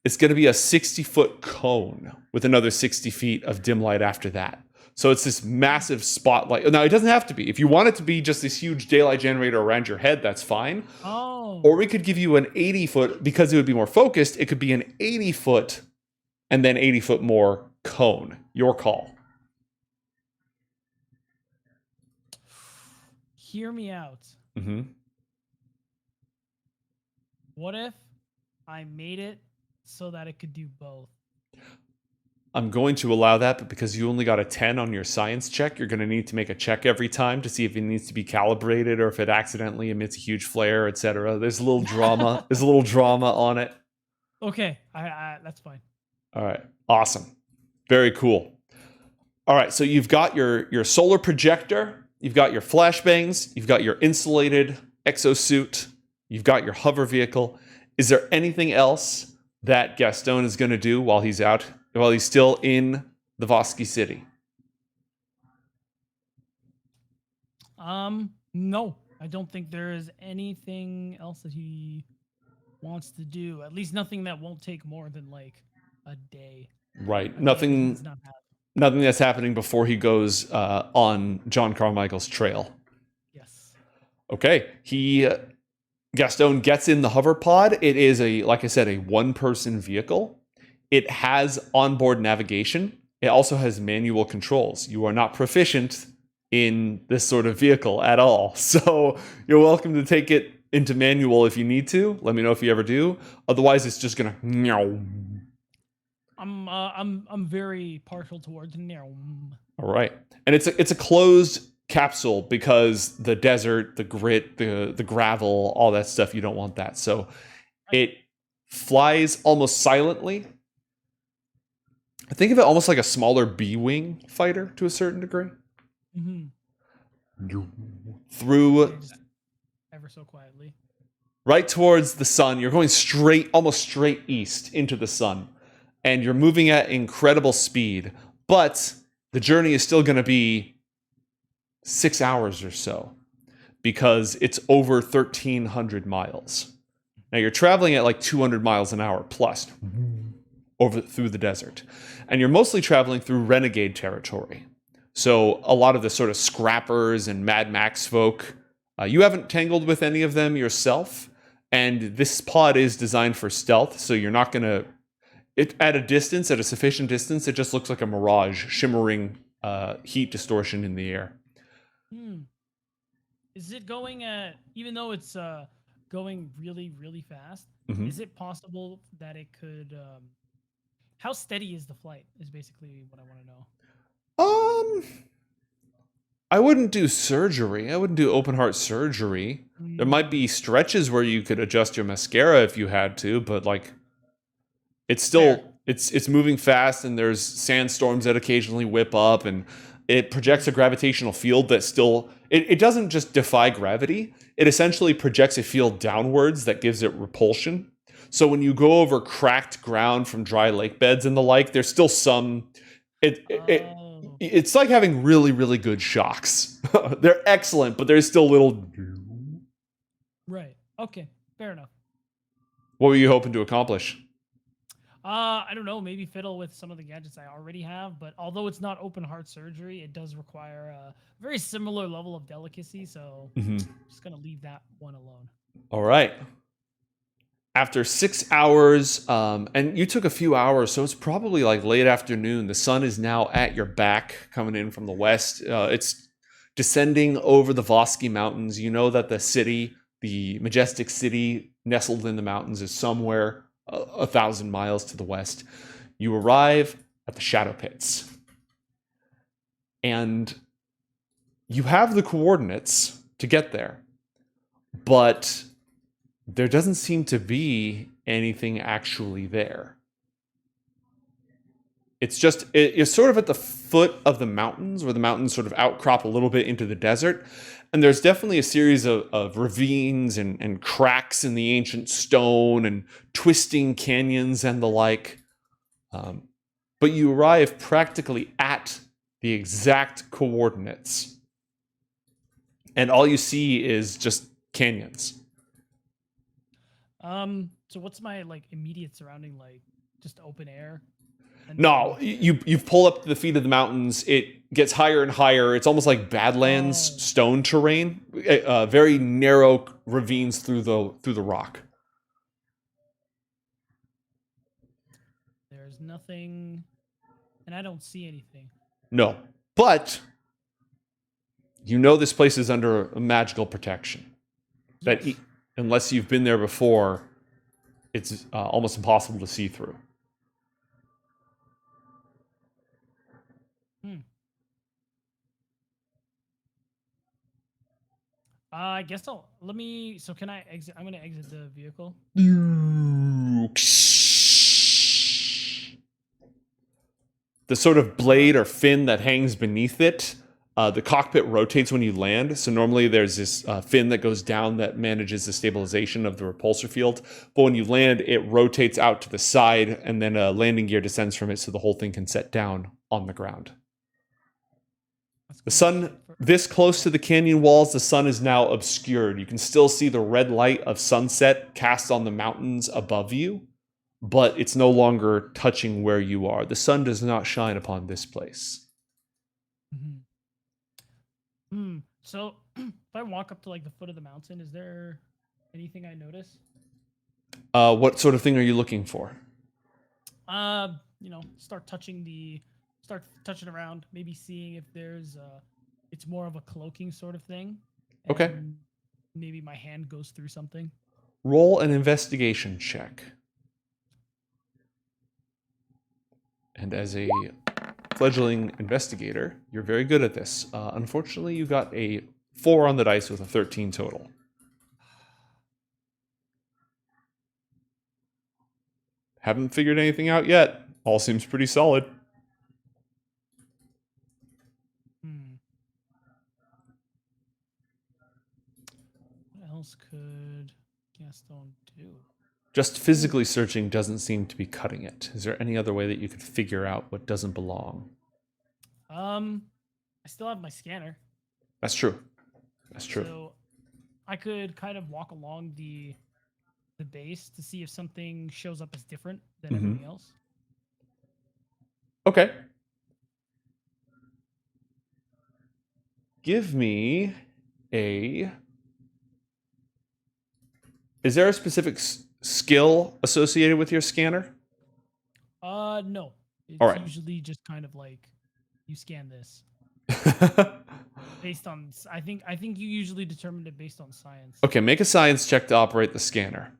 it's going to be a 60-foot cone with another 60 feet of dim light after that. So it's this massive spotlight. Now, it doesn't have to be. If you want it to be just this huge daylight generator around your head, that's fine. Oh. Or we could give you an 80-foot, because it would be more focused, it could be an 80-foot and then 80-foot more cone. Your call. Hear me out. Mm-hmm. What if I made it so that it could do both? I'm going to allow that, but because you only got a 10 on your science check, you're going to need to make a check every time to see if it needs to be calibrated or if it accidentally emits a huge flare, etc. There's a little drama. There's a little drama on it. Okay, I that's fine. All right. Awesome. Very cool. All right. So you've got your solar projector. You've got your flashbangs. You've got your insulated exosuit. You've got your hover vehicle. Is there anything else that Gastone is going to do while he's still in the Vosky city? No, I don't think there is anything else that he wants to do. At least nothing that won't take more than like a day. Right. Nothing that's happening before he goes on John Carmichael's trail. Yes. Okay. Gastone gets in the hover pod. It is like I said, a one-person vehicle. It has onboard navigation. It also has manual controls. You are not proficient in this sort of vehicle at all. So you're welcome to take it into manual if you need to. Let me know if you ever do. Otherwise, it's just gonna meow. I'm very partial towards All right, and it's a closed capsule because the desert, the grit, the gravel, all that stuff, you don't want that. So it flies almost silently. I think of it almost like a smaller B-wing fighter to a certain degree. Through just ever so quietly. right towards the sun. You're going straight, almost straight east into the sun. And you're moving at incredible speed. But the journey is still going to be 6 hours or so because it's over 1,300 miles. Now you're traveling at like 200 miles an hour plus over through the desert. And you're mostly traveling through renegade territory. So a lot of the sort of scrappers and Mad Max folk, you haven't tangled with any of them yourself. And this pod is designed for stealth, so you're not going to... At a distance, at a sufficient distance, it just looks like a mirage, shimmering heat distortion in the air. Is it going at... Even though it's going really, really fast, is it possible that it could... how steady is the flight is basically what I want to know. I wouldn't do surgery. I wouldn't do open heart surgery. There might be stretches where you could adjust your mascara if you had to, but like it's still it's moving fast, and there's sandstorms that occasionally whip up, and it projects a gravitational field that still it doesn't just defy gravity. It essentially projects a field downwards that gives it repulsion. So when you go over cracked ground from dry lake beds and the like, there's still some it's like having really, really good shocks. They're excellent, but there's still little... Right. Okay. Fair enough. What were you hoping to accomplish? I don't know. Maybe fiddle with some of the gadgets I already have, but although it's not open heart surgery, it does require a very similar level of delicacy, so I'm just going to leave that one alone. All right. After 6 hours, and you took a few hours, so it's probably like late afternoon. The sun is now at your back, coming in from the west. It's descending over the Vosky Mountains. You know that the city, the majestic city nestled in the mountains, is somewhere 1,000 miles to the west. You arrive at the Shadow Pits. And you have the coordinates to get there, but there doesn't seem to be anything actually there. It's just, it's sort of at the foot of the mountains, where the mountains sort of outcrop a little bit into the desert. And there's definitely a series of ravines and cracks in the ancient stone and twisting canyons and the like. But you arrive practically at the exact coordinates. And all you see is just canyons. So what's my like immediate surrounding, like just open air? No, you pull up to the feet of the mountains. It gets higher and higher. It's almost like Badlands stone terrain. Very narrow ravines through the rock. There's nothing, and I don't see anything. No, but you know this place is under a magical protection. That unless you've been there before, it's almost impossible to see through. I guess so can I exit? I'm going to exit the vehicle. The sort of blade or fin that hangs beneath it, the cockpit rotates when you land. So normally there's this fin that goes down that manages the stabilization of the repulsor field. But when you land, it rotates out to the side, and then a landing gear descends from it so the whole thing can set down on the ground. The sun, this close to the canyon walls, the sun is now obscured. You can still see the red light of sunset cast on the mountains above you, but it's no longer touching where you are. The sun does not shine upon this place. So if I walk up to like the foot of the mountain, is there anything I notice? What sort of thing are you looking for? Start touching around, maybe seeing if there's it's more of a cloaking sort of thing. Okay. And maybe my hand goes through something. Roll an investigation check. And as a fledgling investigator, you're very good at this. Unfortunately, you got a 4 on the dice with a 13 total. Haven't figured anything out yet. All seems pretty solid. What else could Gastone do? Just physically searching doesn't seem to be cutting it. Is there any other way that you could figure out what doesn't belong? I still have my scanner. That's true. That's true. So I could kind of walk along the base to see if something shows up as different than everything else. Okay. Give me a... Is there a specific skill associated with your scanner? No. It's All right. usually just kind of like you scan this based on. I think you usually determine it based on science. Okay, make a science check to operate the scanner.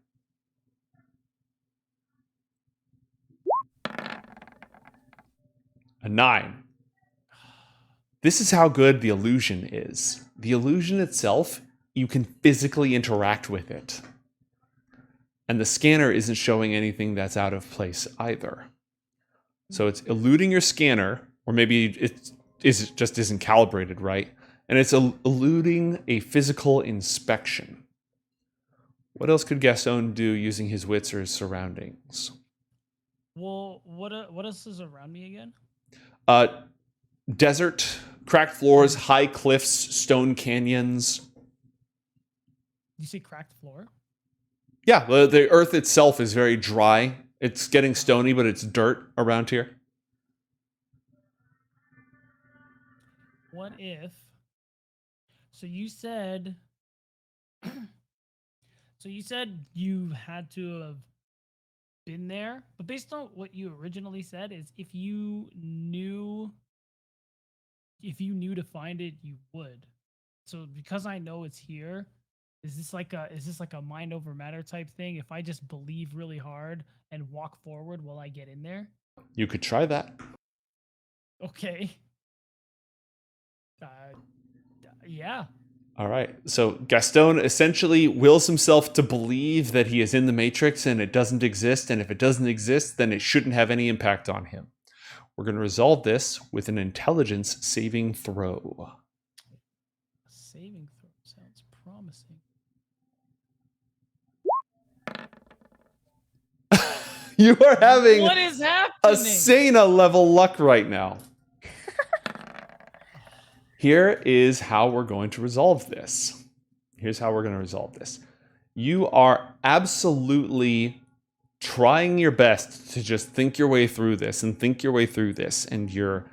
A 9. This is how good the illusion is. The illusion itself, you can physically interact with it. And the scanner isn't showing anything that's out of place either. So it's eluding your scanner, or maybe it just isn't calibrated right, and it's eluding a physical inspection. What else could Gastone do using his wits or his surroundings? Well, what else is around me again? Desert, cracked floors, high cliffs, stone canyons. You say cracked floor? Yeah, the earth itself is very dry. It's getting stony, but it's dirt around here. What if... So you said... So you said you had to have been there, but based on what you originally said is if you knew to find it, you would. So because I know it's here, is this like a mind over matter type thing? If I just believe really hard and walk forward, will I get in there? You could try that. Okay. Yeah. All right. So Gastone essentially wills himself to believe that he is in the Matrix and it doesn't exist. And if it doesn't exist, then it shouldn't have any impact on him. We're going to resolve this with an intelligence saving throw. A saving throw sounds promising. You are having What is happening? Asena level luck right now. Here is how we're going to resolve this. Here's how we're going to resolve this. You are absolutely trying your best to just think your way through this and think your way through this, and you're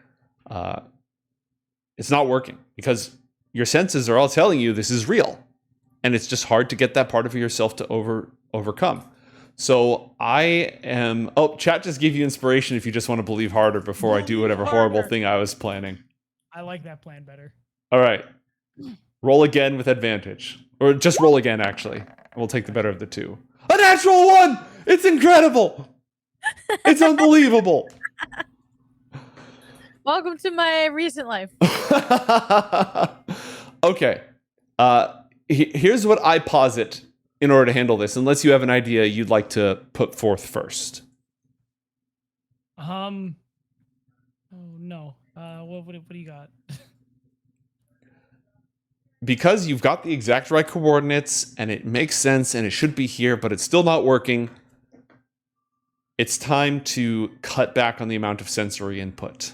it's not working because your senses are all telling you this is real, and it's just hard to get that part of yourself to overcome. So I am... Oh, chat just gave you inspiration if you just want to believe harder before I do whatever horrible thing I was planning. I like that plan better. All right. Roll again with advantage. Or just roll again, actually. We'll take the better of the two. A natural 1! It's incredible! It's unbelievable! Welcome to my recent life. Okay. Here's what I posit in order to handle this, unless you have an idea you'd like to put forth first. Oh, no. What do you got? Because you've got the exact right coordinates, and it makes sense, and it should be here, but it's still not working, it's time to cut back on the amount of sensory input.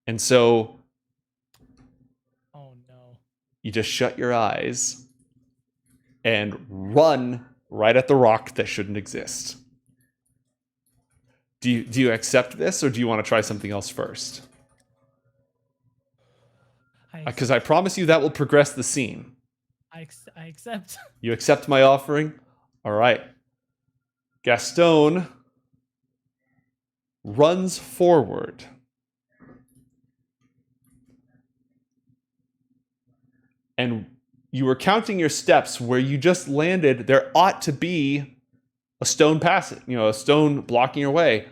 And so... Oh, no. You just shut your eyes and run right at the rock that shouldn't exist. Do you accept this, or do you want to try something else first? Because I promise you that will progress the scene. I accept. You accept my offering? All right. Gastone runs forward. you were counting your steps where you just landed. There ought to be a stone passage, a stone blocking your way,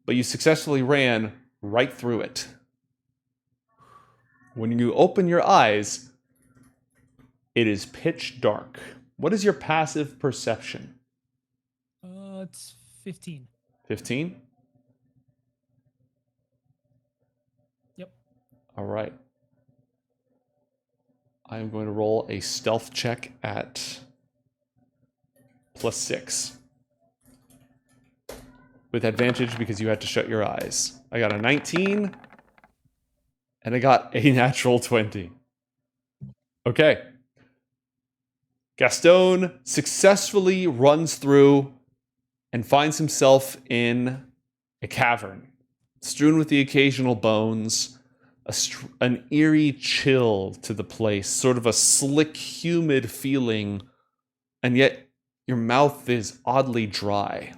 but you successfully ran right through it. When you open your eyes, it is pitch dark. What is your passive perception? It's 15. 15? Yep. All right. I am going to roll a stealth check at +6. With advantage because you had to shut your eyes. I got a 19, and I got a natural 20. Okay. Gastone successfully runs through and finds himself in a cavern, strewn with the occasional bones, an eerie chill to the place, sort of a slick, humid feeling, and yet your mouth is oddly dry.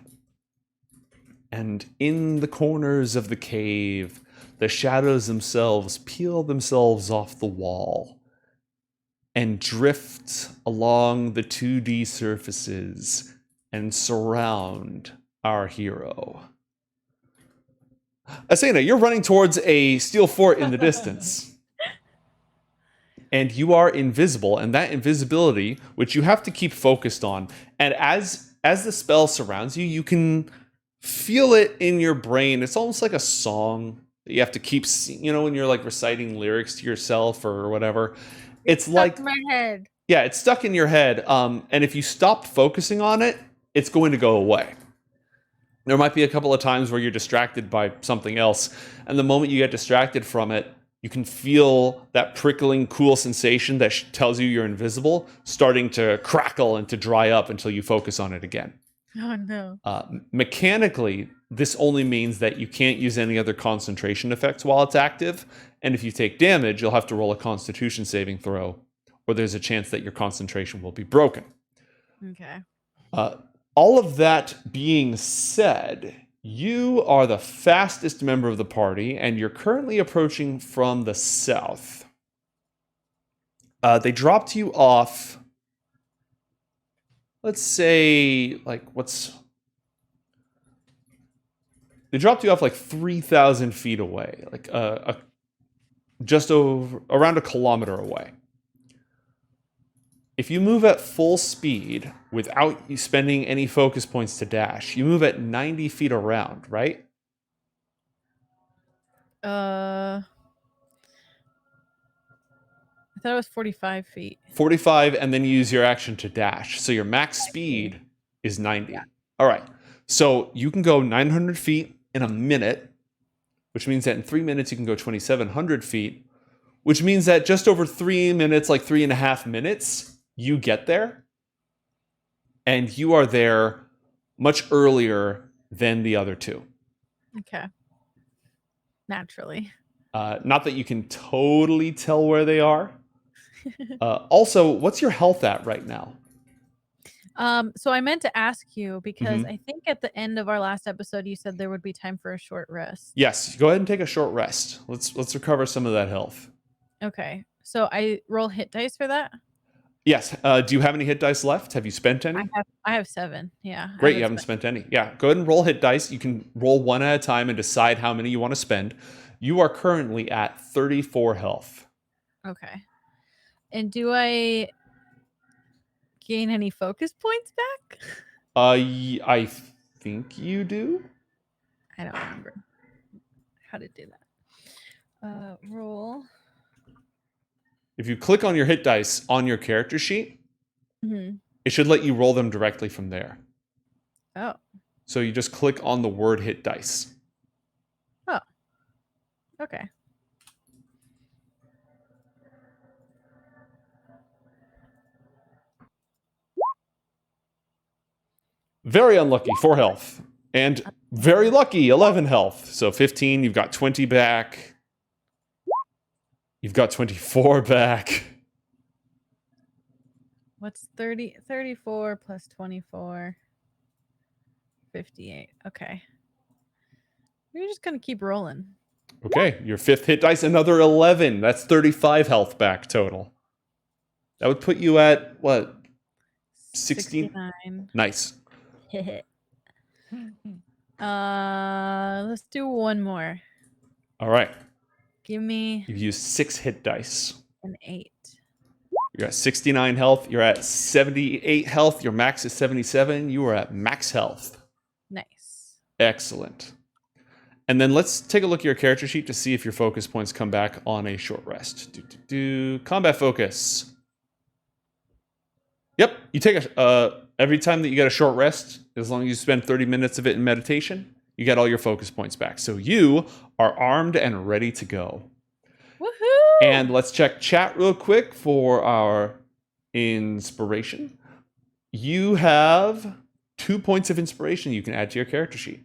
And in the corners of the cave, the shadows themselves peel themselves off the wall and drift along the 2D surfaces and surround our hero. Asena, you're running towards a steel fort in the distance. And you are invisible, and that invisibility, which you have to keep focused on, and as the spell surrounds you, you can feel it in your brain. It's almost like a song that you have to keep, when you're like reciting lyrics to yourself or whatever. It's like in my head. Yeah, it's stuck in your head. And if you stopped focusing on it, it's going to go away. There might be a couple of times where you're distracted by something else, and the moment you get distracted from it, you can feel that prickling, cool sensation that tells you you're invisible starting to crackle and to dry up until you focus on it again. Oh, no. Mechanically, this only means that you can't use any other concentration effects while it's active, and if you take damage, you'll have to roll a Constitution saving throw, or there's a chance that your concentration will be broken. Okay. All of that being said, you are the fastest member of the party, and you're currently approaching from the south. They dropped you off, let's say, they dropped you off like 3,000 feet away, like just around a kilometer away. If you move at full speed without you spending any focus points to dash, you move at 90 feet around, right? I thought it was 45 feet. 45, and then you use your action to dash. So your max speed is 90. Yeah. All right. So you can go 900 feet in a minute, which means that in 3 minutes you can go 2,700 feet, which means that just over 3 minutes, like 3.5 minutes, you get there, and you are there much earlier than the other two. Okay. Naturally. Not that you can totally tell where they are. Also, what's your health at right now? So I meant to ask you because I think at the end of our last episode you said there would be time for a short rest. Yes, go ahead and take a short rest. Let's recover some of that health. Okay. So I roll hit dice for that? Yes. Do you have any hit dice left? Have you spent any? I have 7. Yeah. Great, you haven't spent any. Yeah, go ahead and roll hit dice. You can roll one at a time and decide how many you want to spend. You are currently at 34 health. Okay. And do I gain any focus points back? I think you do. I don't remember how to do that. Roll. If you click on your hit dice on your character sheet, it should let you roll them directly from there. Oh. So you just click on the word hit dice. Oh. Okay. Very unlucky, 4 health. And very lucky, 11 health. So 15, you've got 20 back. You've got 24 back. What's 34 plus 24? 58. Okay. We're just going to keep rolling. Okay, your 5th hit dice, another 11. That's 35 health back total. That would put you at what? 16? 69. Nice. Let's do one more. All right. Give me You've used 6 hit dice. an 8. You're at 69 health. You're at 78 health. Your max is 77. You are at max health. Nice. Excellent. And then let's take a look at your character sheet to see if your focus points come back on a short rest. Combat focus. Yep, you take every time that you get a short rest, as long as you spend 30 minutes of it in meditation, you get all your focus points back. So you are armed and ready to go. Woohoo! And let's check chat real quick for our inspiration. You have 2 points of inspiration you can add to your character sheet.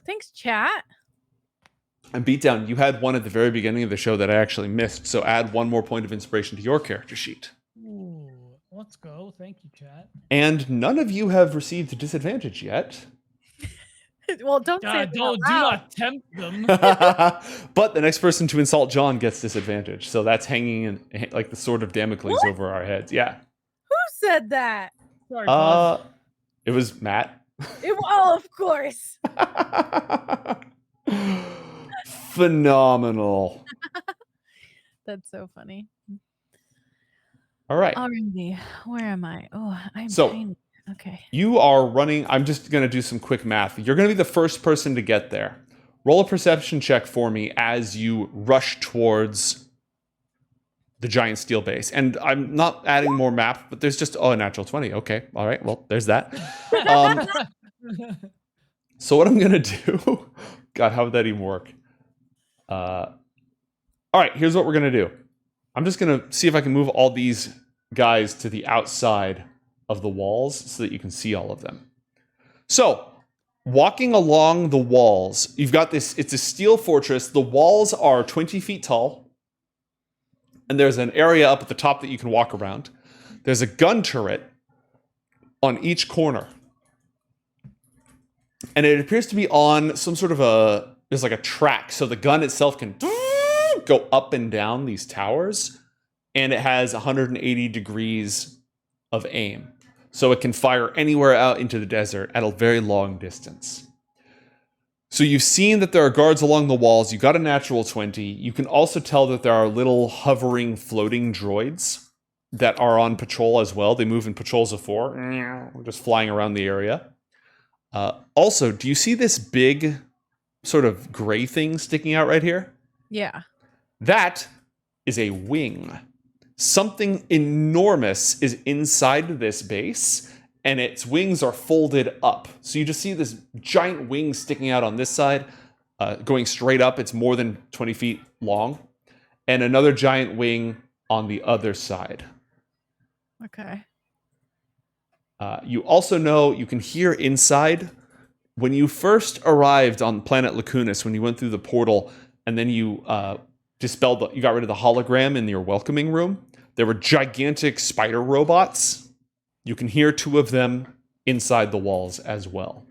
Thanks, chat. And Beatdown, you had one at the very beginning of the show that I actually missed, so add 1 more point of inspiration to your character sheet. Ooh, let's go. Thank you, chat. And none of you have received a disadvantage yet. Well, don't say it Do out loud. not tempt them. But the next person to insult John gets disadvantage, so that's hanging in, like the sword of Damocles over our heads. Yeah. Who said that? Sorry, Buzz. It was Matt. Oh, of course. Phenomenal. That's so funny. All right. Alrighty, where am I? Oh, I'm So- tiny. Okay. You are running. I'm just going to do some quick math. You're going to be the first person to get there. Roll a perception check for me as you rush towards the giant steel base. And I'm not adding more map, but there's just, a natural 20. Okay. All right. Well, there's that. So what I'm going to do, God, how would that even work? All right. Here's what we're going to do. I'm just going to see if I can move all these guys to the outside of the walls so that you can see all of them. So, walking along the walls, you've got this, it's a steel fortress. The walls are 20 feet tall. And there's an area up at the top that you can walk around. There's a gun turret on each corner. And it appears to be on some sort of there's like a track. So the gun itself can go up and down these towers. And it has 180 degrees of aim. So it can fire anywhere out into the desert at a very long distance. So you've seen that there are guards along the walls. You got a natural 20. You can also tell that there are little hovering floating droids that are on patrol as well. They move in patrols of 4, just flying around the area. Also, do you see this big sort of gray thing sticking out right here? Yeah. That is a wing. Something enormous is inside this base, and its wings are folded up. So you just see this giant wing sticking out on this side, going straight up. It's more than 20 feet long. And another giant wing on the other side. Okay. You also know, you can hear inside, when you first arrived on planet Lacunas, when you went through the portal, and then you you got rid of the hologram in your welcoming room, there were gigantic spider robots. You can hear 2 of them inside the walls as well.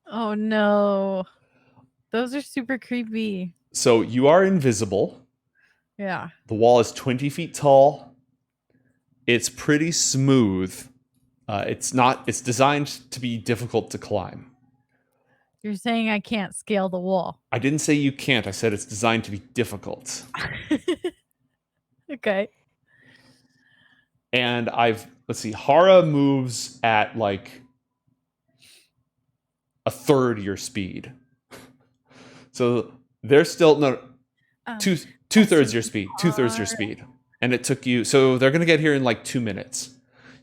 Oh no. Those are super creepy. So you are invisible. Yeah. The wall is 20 feet tall. It's pretty smooth. It's designed to be difficult to climb. You're saying I can't scale the wall. I didn't say you can't. I said it's designed to be difficult. Okay. And let's see, Haura moves at like a third your speed. So they're still, two-thirds your speed, 2/3 your speed. And it took you, so they're going to get here in like 2 minutes.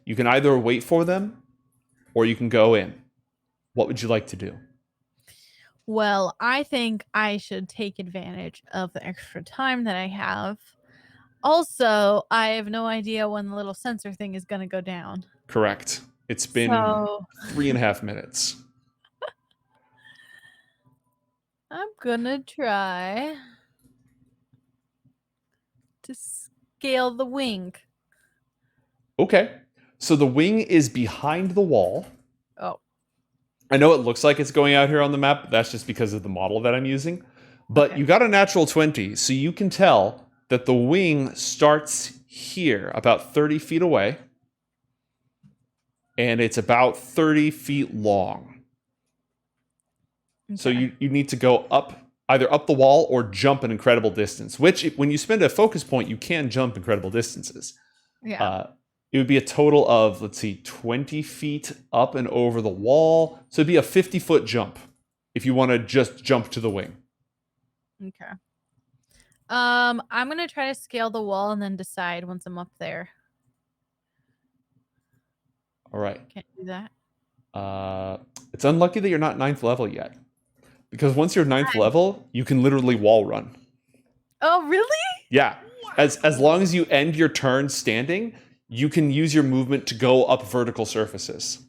You can either wait for them or you can go in. What would you like to do? Well, I think I should take advantage of the extra time that I have. Also, I have no idea when the little sensor thing is going to go down. Correct. It's been 3.5 minutes. I'm going to try to scale the wing. Okay. So the wing is behind the wall. Oh. I know it looks like it's going out here on the map, but that's just because of the model that I'm using. But Okay. you got a natural 20, so you can tell that the wing starts here, about 30 feet away. And it's about 30 feet long. Okay. So you need to go up, either up the wall or jump an incredible distance, which when you spend a focus point, you can jump incredible distances. Yeah. It would be a total of, 20 feet up and over the wall. So it'd be a 50-foot jump if you want to just jump to the wing. Okay. I'm gonna try to scale the wall and then decide once I'm up there. All right. Can't do that. It's unlucky that you're not 9th level yet. Because once you're 9th level, you can literally wall run. Oh, really? Yeah. As long as you end your turn standing, you can use your movement to go up vertical surfaces.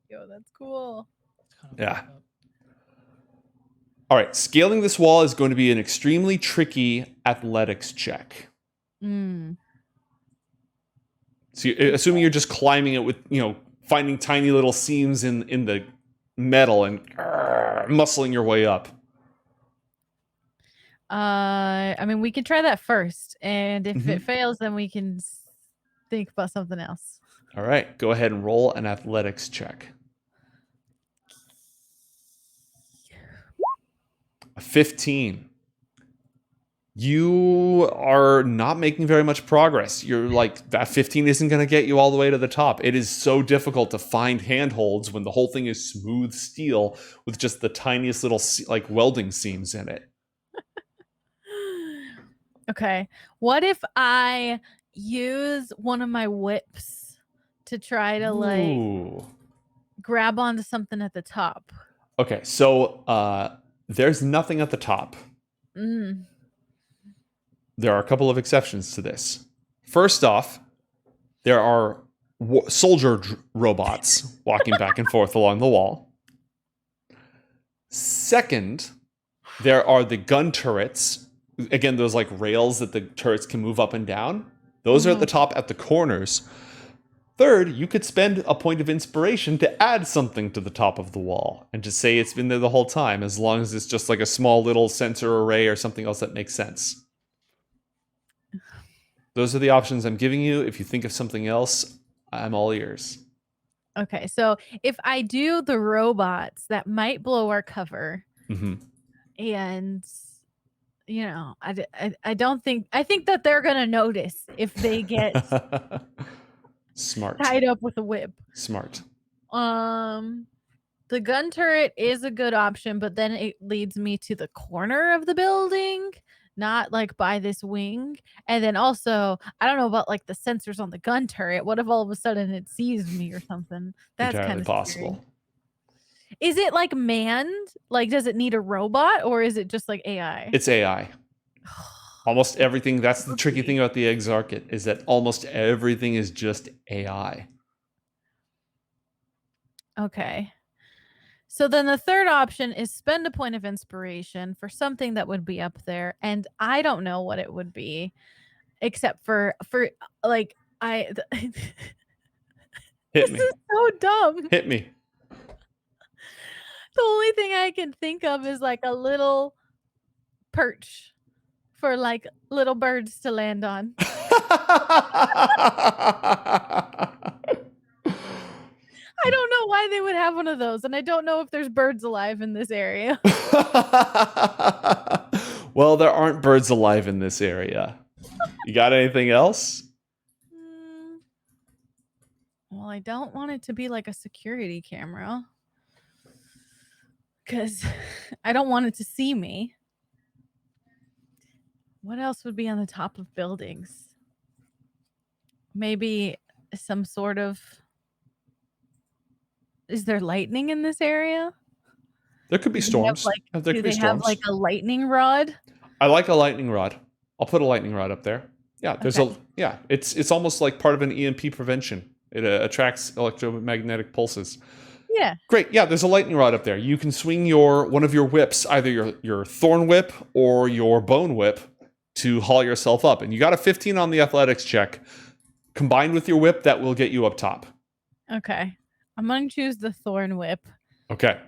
Yo, that's cool. Yeah. All right. Scaling this wall is going to be an extremely tricky athletics check. Mm. So assuming you're just climbing it with, finding tiny little seams in the metal and muscling your way up. I mean, we can try that first, and if Mm-hmm. it fails, then we can think about something else. All right, go ahead and roll an athletics check. A 15. You are not making very much progress. You're like, that 15 isn't going to get you all the way to the top. It is so difficult to find handholds when the whole thing is smooth steel with just the tiniest little welding seams in it. Okay. What if I use one of my whips to try to Ooh. grab onto something at the top? Okay, so there's nothing at the top. Mm. There are a couple of exceptions to this. First off, there are soldier robots walking back and forth along the wall. Second, there are the gun turrets. Again, those rails that the turrets can move up and down. Those are at the top at the corners. Third, you could spend a point of inspiration to add something to the top of the wall and just say it's been there the whole time, as long as it's just a small little sensor array or something else that makes sense. Those are the options I'm giving you. If you think of something else, I'm all ears. Okay, so if I do the robots, that might blow our cover. Mm-hmm. And, I don't think, I think that they're going to notice if they get Smart. tied up with a whip. Smart. The gun turret is a good option, but then it leads me to the corner of the building, not by this wing. And then also, I don't know about the sensors on the gun turret. What if all of a sudden it sees me or something? That's kind of possible. Scary. Is it manned? Does it need a robot, or is it just AI? It's AI. Almost everything. That's the tricky thing about the Exarchate, is that almost everything is just AI. Okay. So then the third option is spend a point of inspiration for something that would be up there, and I don't know what it would be, except for Hit this me. is so dumb. Hit me. The only thing I can think of is a little perch for little birds to land on. I don't know why they would have one of those, and I don't know if there's birds alive in this area. Well, there aren't birds alive in this area. You got anything else? Well, I don't want it to be a security camera, because I don't want it to see me. What else would be on the top of buildings? Maybe some sort of... Is there lightning in this area? There could be storms. Do they have a lightning rod? I like a lightning rod. I'll put a lightning rod up there. Yeah, there's it's almost like part of an EMP prevention. It attracts electromagnetic pulses. Yeah. Great. Yeah, there's a lightning rod up there. You can swing one of your whips, either your thorn whip or your bone whip, to haul yourself up. And you got a 15 on the athletics check. Combined with your whip, that will get you up top. Okay. I'm going to choose the thorn whip. Okay.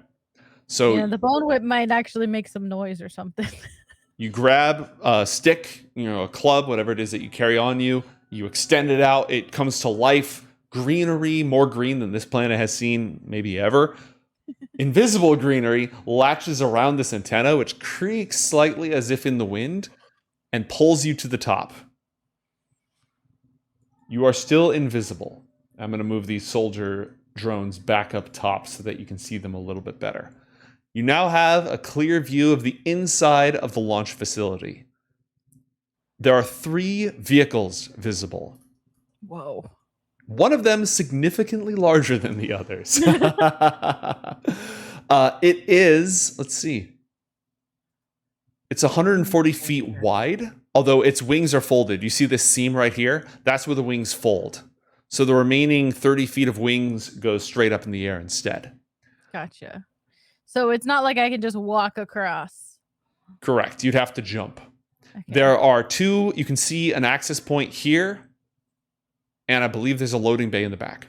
So the bone whip might actually make some noise or something. You grab a stick, a club, whatever it is that you carry on you. You extend it out. It comes to life. Greenery, more green than this planet has seen maybe ever. Invisible greenery latches around this antenna, which creaks slightly as if in the wind, and pulls you to the top. You are still invisible. I'm going to move these soldier drones back up top so that you can see them a little bit better. You now have a clear view of the inside of the launch facility. There are 3 vehicles visible. Whoa. One of them significantly larger than the others. It is, let's see. It's 140 feet wide, although its wings are folded. You see this seam right here? That's where the wings fold. So the remaining 30 feet of wings go straight up in the air instead. Gotcha. So it's not like I can just walk across. Correct. You'd have to jump. Okay. There are 2, you can see an access point here, and I believe there's a loading bay in the back.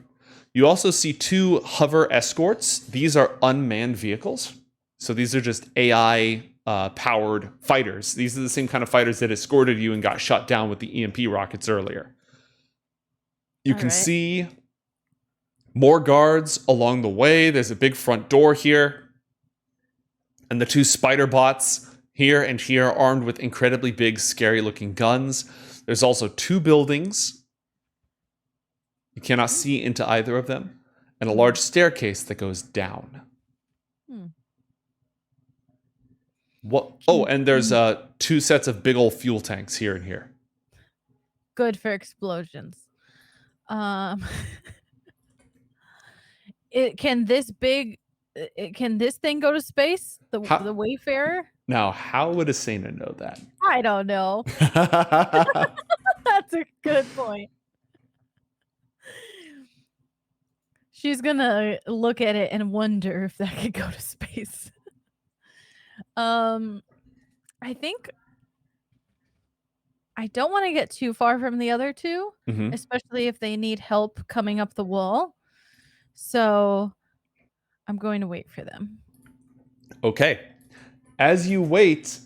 You also see 2 hover escorts. These are unmanned vehicles. So these are just AI powered fighters. These are the same kind of fighters that escorted you and got shot down with the EMP rockets earlier. You can see more guards along the way. There's a big front door here. And the 2 spider bots here and here armed with incredibly big, scary looking guns. There's also 2 buildings. You cannot see into either of them. And a large staircase that goes down. What? Oh, and there's 2 sets of big old fuel tanks here and here. Good for explosions. Can this thing go to space? The Wayfarer? Now, how would Asena know that? I don't know. That's a good point. She's gonna look at it and wonder if that could go to space. I think I don't want to get too far from the other 2, especially if they need help coming up the wall. So I'm going to wait for them. Okay. As you wait,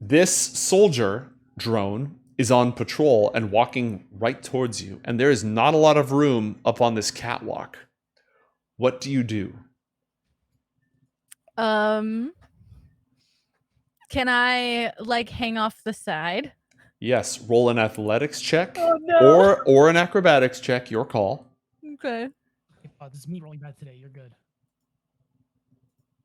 this soldier drone is on patrol and walking right towards you. And there is not a lot of room up on this catwalk. What do you do? Can I hang off the side? Yes, roll an athletics check. Oh, no. Or an acrobatics check, your call. Okay. This is me rolling bad today. You're good.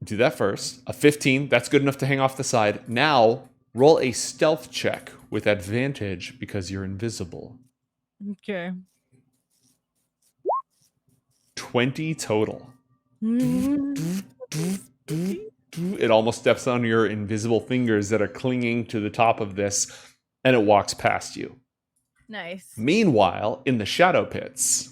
Do that first. A 15, that's good enough to hang off the side. Now, roll a stealth check with advantage because you're invisible. Okay. 20 total. It almost steps on your invisible fingers that are clinging to the top of this, and it walks past you. Nice. Meanwhile, in the shadow pits,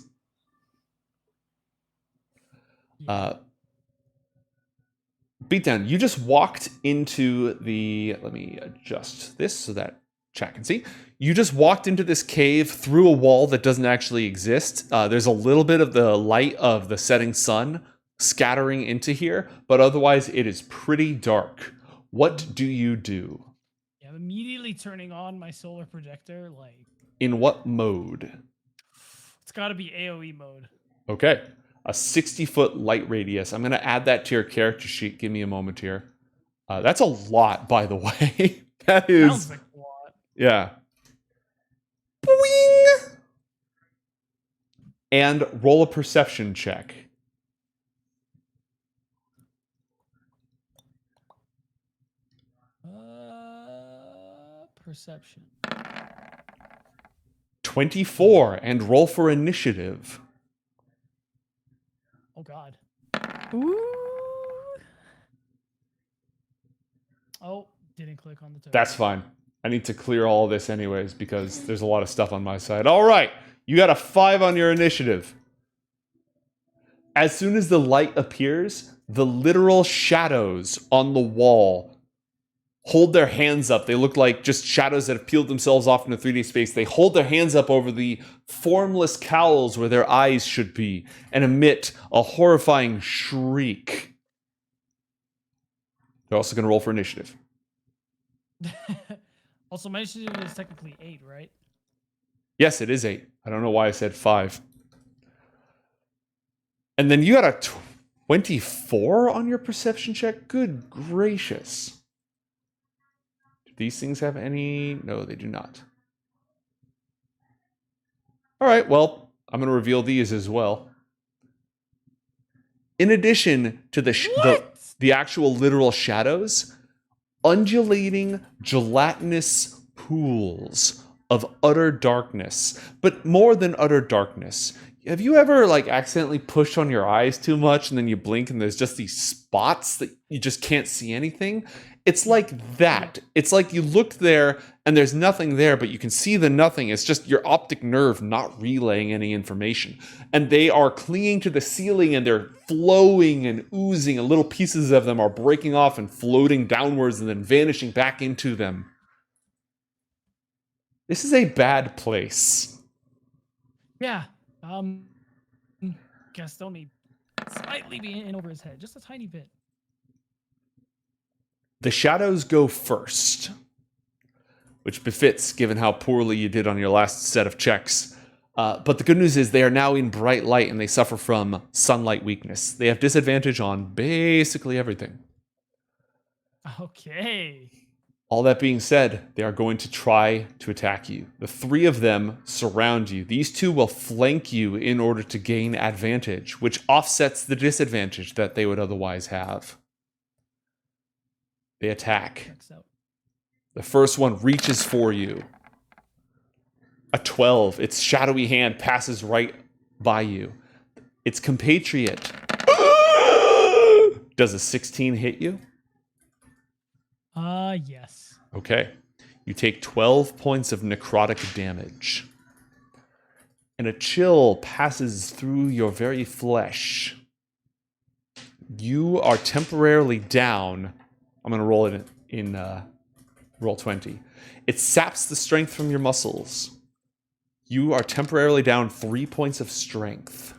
Beatdown, you just walked into the... Let me adjust this so that chat can see. You just walked into this cave through a wall that doesn't actually exist. There's a little bit of the light of the setting sun scattering into here, but otherwise it is pretty dark. What do you do? Yeah, I'm immediately turning on my solar projector. In what mode? It's got to be AoE mode. Okay. A 60-foot light radius. I'm going to add that to your character sheet. Give me a moment here. That's a lot, by the way. That is... Sounds like a lot. Yeah. Boing! And roll a perception check. Perception. 24, and roll for initiative. Oh, God. Ooh. Oh, didn't click on the token. That's fine. I need to clear all of this anyways because there's a lot of stuff on my side. All right. You got a 5 on your initiative. As soon as the light appears, the literal shadows on the wall hold their hands up. They look like just shadows that have peeled themselves off into 3D space. They hold their hands up over the formless cowls where their eyes should be and emit a horrifying shriek. They're also going to roll for initiative. Also, my initiative is technically 8, right? Yes, it is 8. I don't know why I said 5. And then you got a 24 on your perception check? Good gracious. Do these things have any? No, they do not. All right, well, I'm going to reveal these as well. In addition to the actual literal shadows, undulating gelatinous pools of utter darkness, but more than utter darkness. Have you ever like accidentally pushed on your eyes too much and then you blink and there's just these spots that you just can't see anything? It's like that. It's like you looked there and there's nothing there, but you can see the nothing. It's just your optic nerve not relaying any information. And they are clinging to the ceiling and they're flowing and oozing, and little pieces of them are breaking off and floating downwards and then vanishing back into them. This is a bad place. Yeah. Gastone slightly be in over his head, just a tiny bit. The shadows go first, which befits given how poorly you did on your last set of checks. But the good news is they are now in bright light and they suffer from sunlight weakness. They have disadvantage on basically everything. Okay. All that being said, they are going to try to attack you. The 3 of them surround you. These 2 will flank you in order to gain advantage, which offsets the disadvantage that they would otherwise have. They attack. The first one reaches for you. A 12. Its shadowy hand passes right by you. Its compatriot. Does a 16 hit you? Yes. Okay. You take 12 points of necrotic damage. And a chill passes through your very flesh. You are temporarily down. I'm going to roll it in roll 20. It saps the strength from your muscles. You are temporarily down 3 points of strength.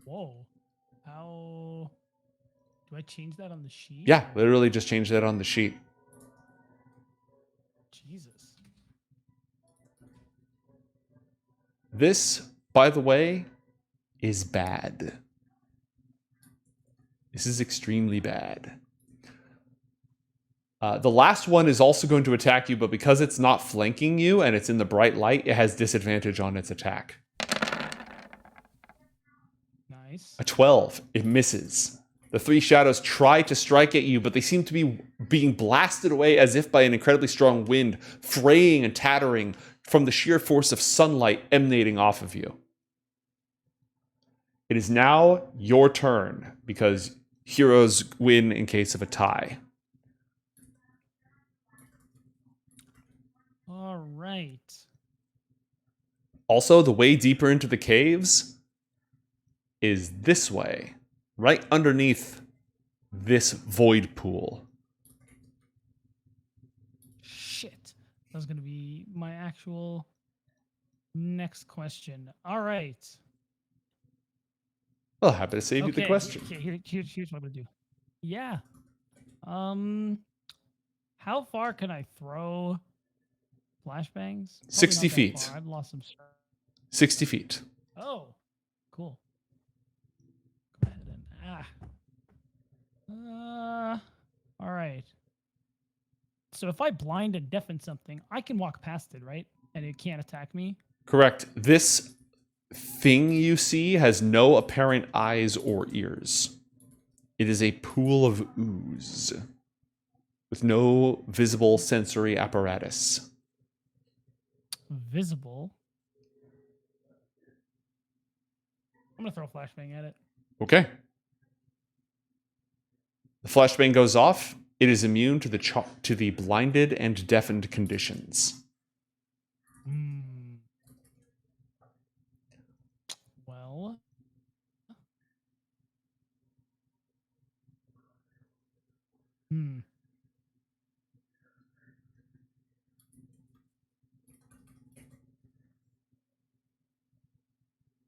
Whoa. How do I change that on the sheet? Yeah, literally just change that on the sheet. Jesus. This, by the way, is bad. This is extremely bad. The last one is also going to attack you, but because it's not flanking you and it's in the bright light, it has disadvantage on its attack. Nice. A 12. It misses. The 3 shadows try to strike at you, but they seem to be being blasted away as if by an incredibly strong wind, fraying and tattering from the sheer force of sunlight emanating off of you. It is now your turn, because heroes win in case of a tie. All right. Also, the way deeper into the caves is this way, right underneath this void pool. Shit. That was going to be my actual next question. All right. Well, happy to save you the question. Okay, here's what I'm going to do. Yeah. How far can I throw flashbangs? 60 not that feet. far. I've lost some strength. 60 feet. Oh, cool. Go ahead and all right. So if I blind and deafen something, I can walk past it, right? And it can't attack me. Correct. This thing you see has no apparent eyes or ears. It is a pool of ooze with no visible sensory apparatus. Visible. I'm gonna throw a flashbang at it. Okay. The flashbang goes off. It is immune to the blinded and deafened conditions. Well.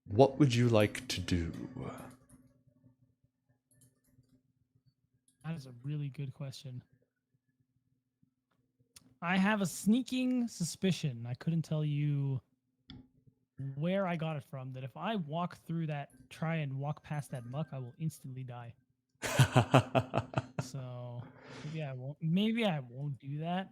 What would you like to do? That is a really good question. I have a sneaking suspicion. I couldn't tell you where I got it from. That if I walk through that, try and walk past that muck, I will instantly die. So maybe I won't. Maybe I won't do that.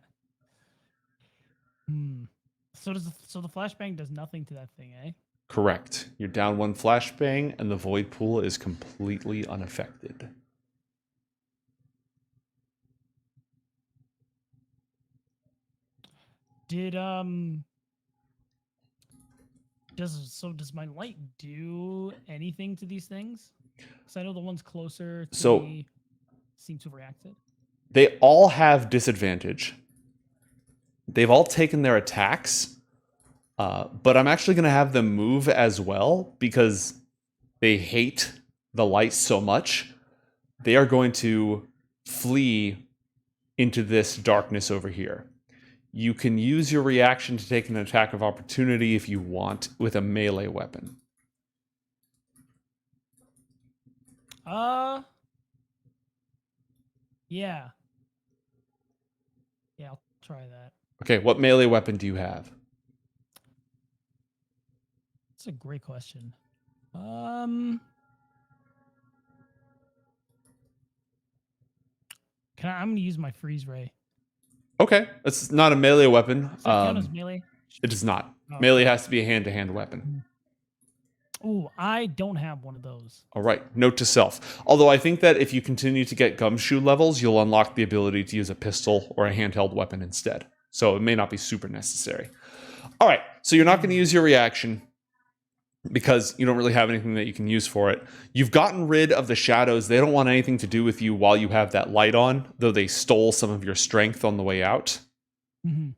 So the flashbang does nothing to that thing, eh? Correct. You're down 1 flashbang, and the void pool is completely unaffected. Does my light do anything to these things? Because I know the ones closer to So- me seem to have reacted. They all have disadvantage. They've all taken their attacks, but I'm actually going to have them move as well because they hate the light so much. They are going to flee into this darkness over here. You can use your reaction to take an attack of opportunity if you want with a melee weapon. Yeah. Yeah, I'll try that. Okay, what melee weapon do you have? That's a great question. I'm gonna use my freeze ray. Okay, it's not a melee weapon. Does that count as melee? It does not. Oh. Melee has to be a hand-to-hand weapon. Ooh, I don't have one of those. All right, note to self. Although I think that if you continue to get gumshoe levels, you'll unlock the ability to use a pistol or a handheld weapon instead. So it may not be super necessary. All right, so you're not going to use your reaction because you don't really have anything that you can use for it. You've gotten rid of the shadows. They don't want anything to do with you while you have that light on, though they stole some of your strength on the way out. Mm-hmm.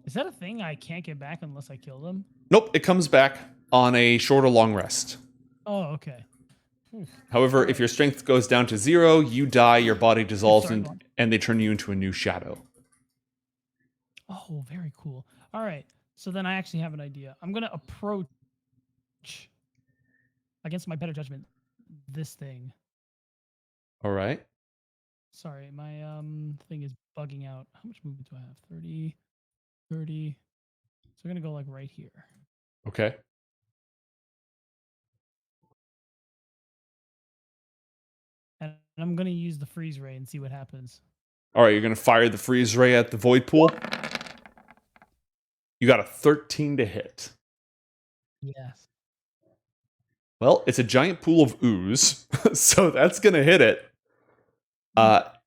Is that a thing I can't get back unless I kill them? Nope, it comes back on a short or long rest. Oh, okay. However, if your strength goes down to 0, you die, your body dissolves, Sorry, go on. and they turn you into a new shadow. Oh, very cool. All right. So then I actually have an idea. I'm going to approach, against my better judgment, this thing. All right. Sorry, my thing is bugging out. How much movement do I have? 30, 30. So we're going to go like right here. Okay. And I'm going to use the freeze ray and see what happens. All right, you're going to fire the freeze ray at the void pool. You got a 13 to hit. Yes. Well, it's a giant pool of ooze, so that's going to hit it.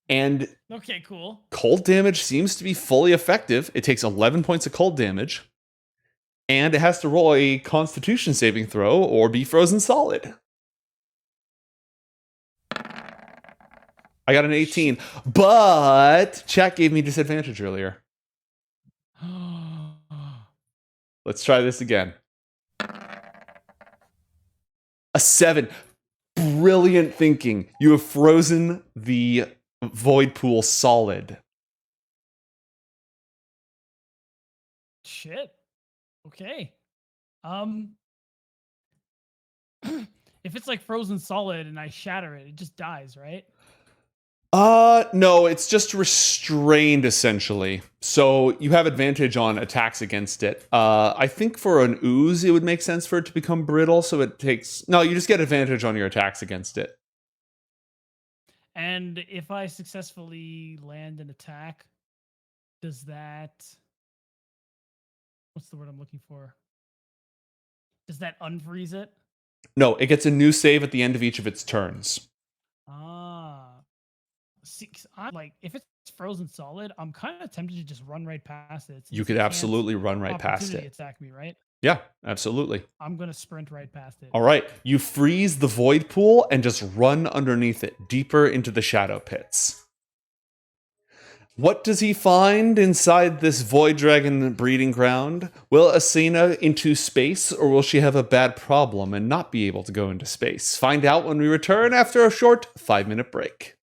And Okay, cool. cold damage seems to be fully effective. It takes 11 points of cold damage, and it has to roll a Constitution saving throw or be frozen solid. I got an 18, but chat gave me disadvantage earlier. Let's try this again. A 7. Brilliant thinking. You have frozen the void pool solid. Shit. Okay. If it's like frozen solid and I shatter it, it just dies, right? No, it's just restrained essentially. So you have advantage on attacks against it. I think for an ooze, it would make sense for it to become brittle. So it takes, no, you just get advantage on your attacks against it. And if I successfully land an attack, does that, what's the word I'm looking for? Does that unfreeze it? No, it gets a new save at the end of each of its turns. See, 'cause I'm like, if it's frozen solid, I'm kind of tempted to just run right past it. You could absolutely run right past Opportunity it. attack me, right? Yeah, absolutely. I'm gonna sprint right past it. All right, you freeze the void pool and just run underneath it, deeper into the shadow pits. What does he find inside this void dragon breeding ground? Will Asena into space, or will she have a bad problem and not be able to go into space? Find out when we return after a short 5-minute break.